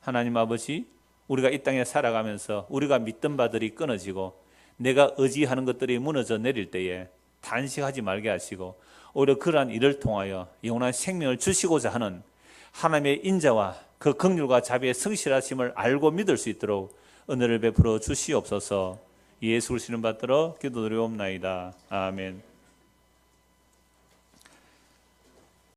하나님 아버지, 우리가 이 땅에 살아가면서 우리가 믿던 바들이 끊어지고 내가 의지하는 것들이 무너져 내릴 때에 단식하지 말게 하시고 오히려 그러한 일을 통하여 영원한 생명을 주시고자 하는 하나님의 인자와 그 긍휼과 자비의 성실하심을 알고 믿을 수 있도록 은혜를 베풀어 주시옵소서. 예수 그리스도를 받들어 기도드리옵나이다. 아멘.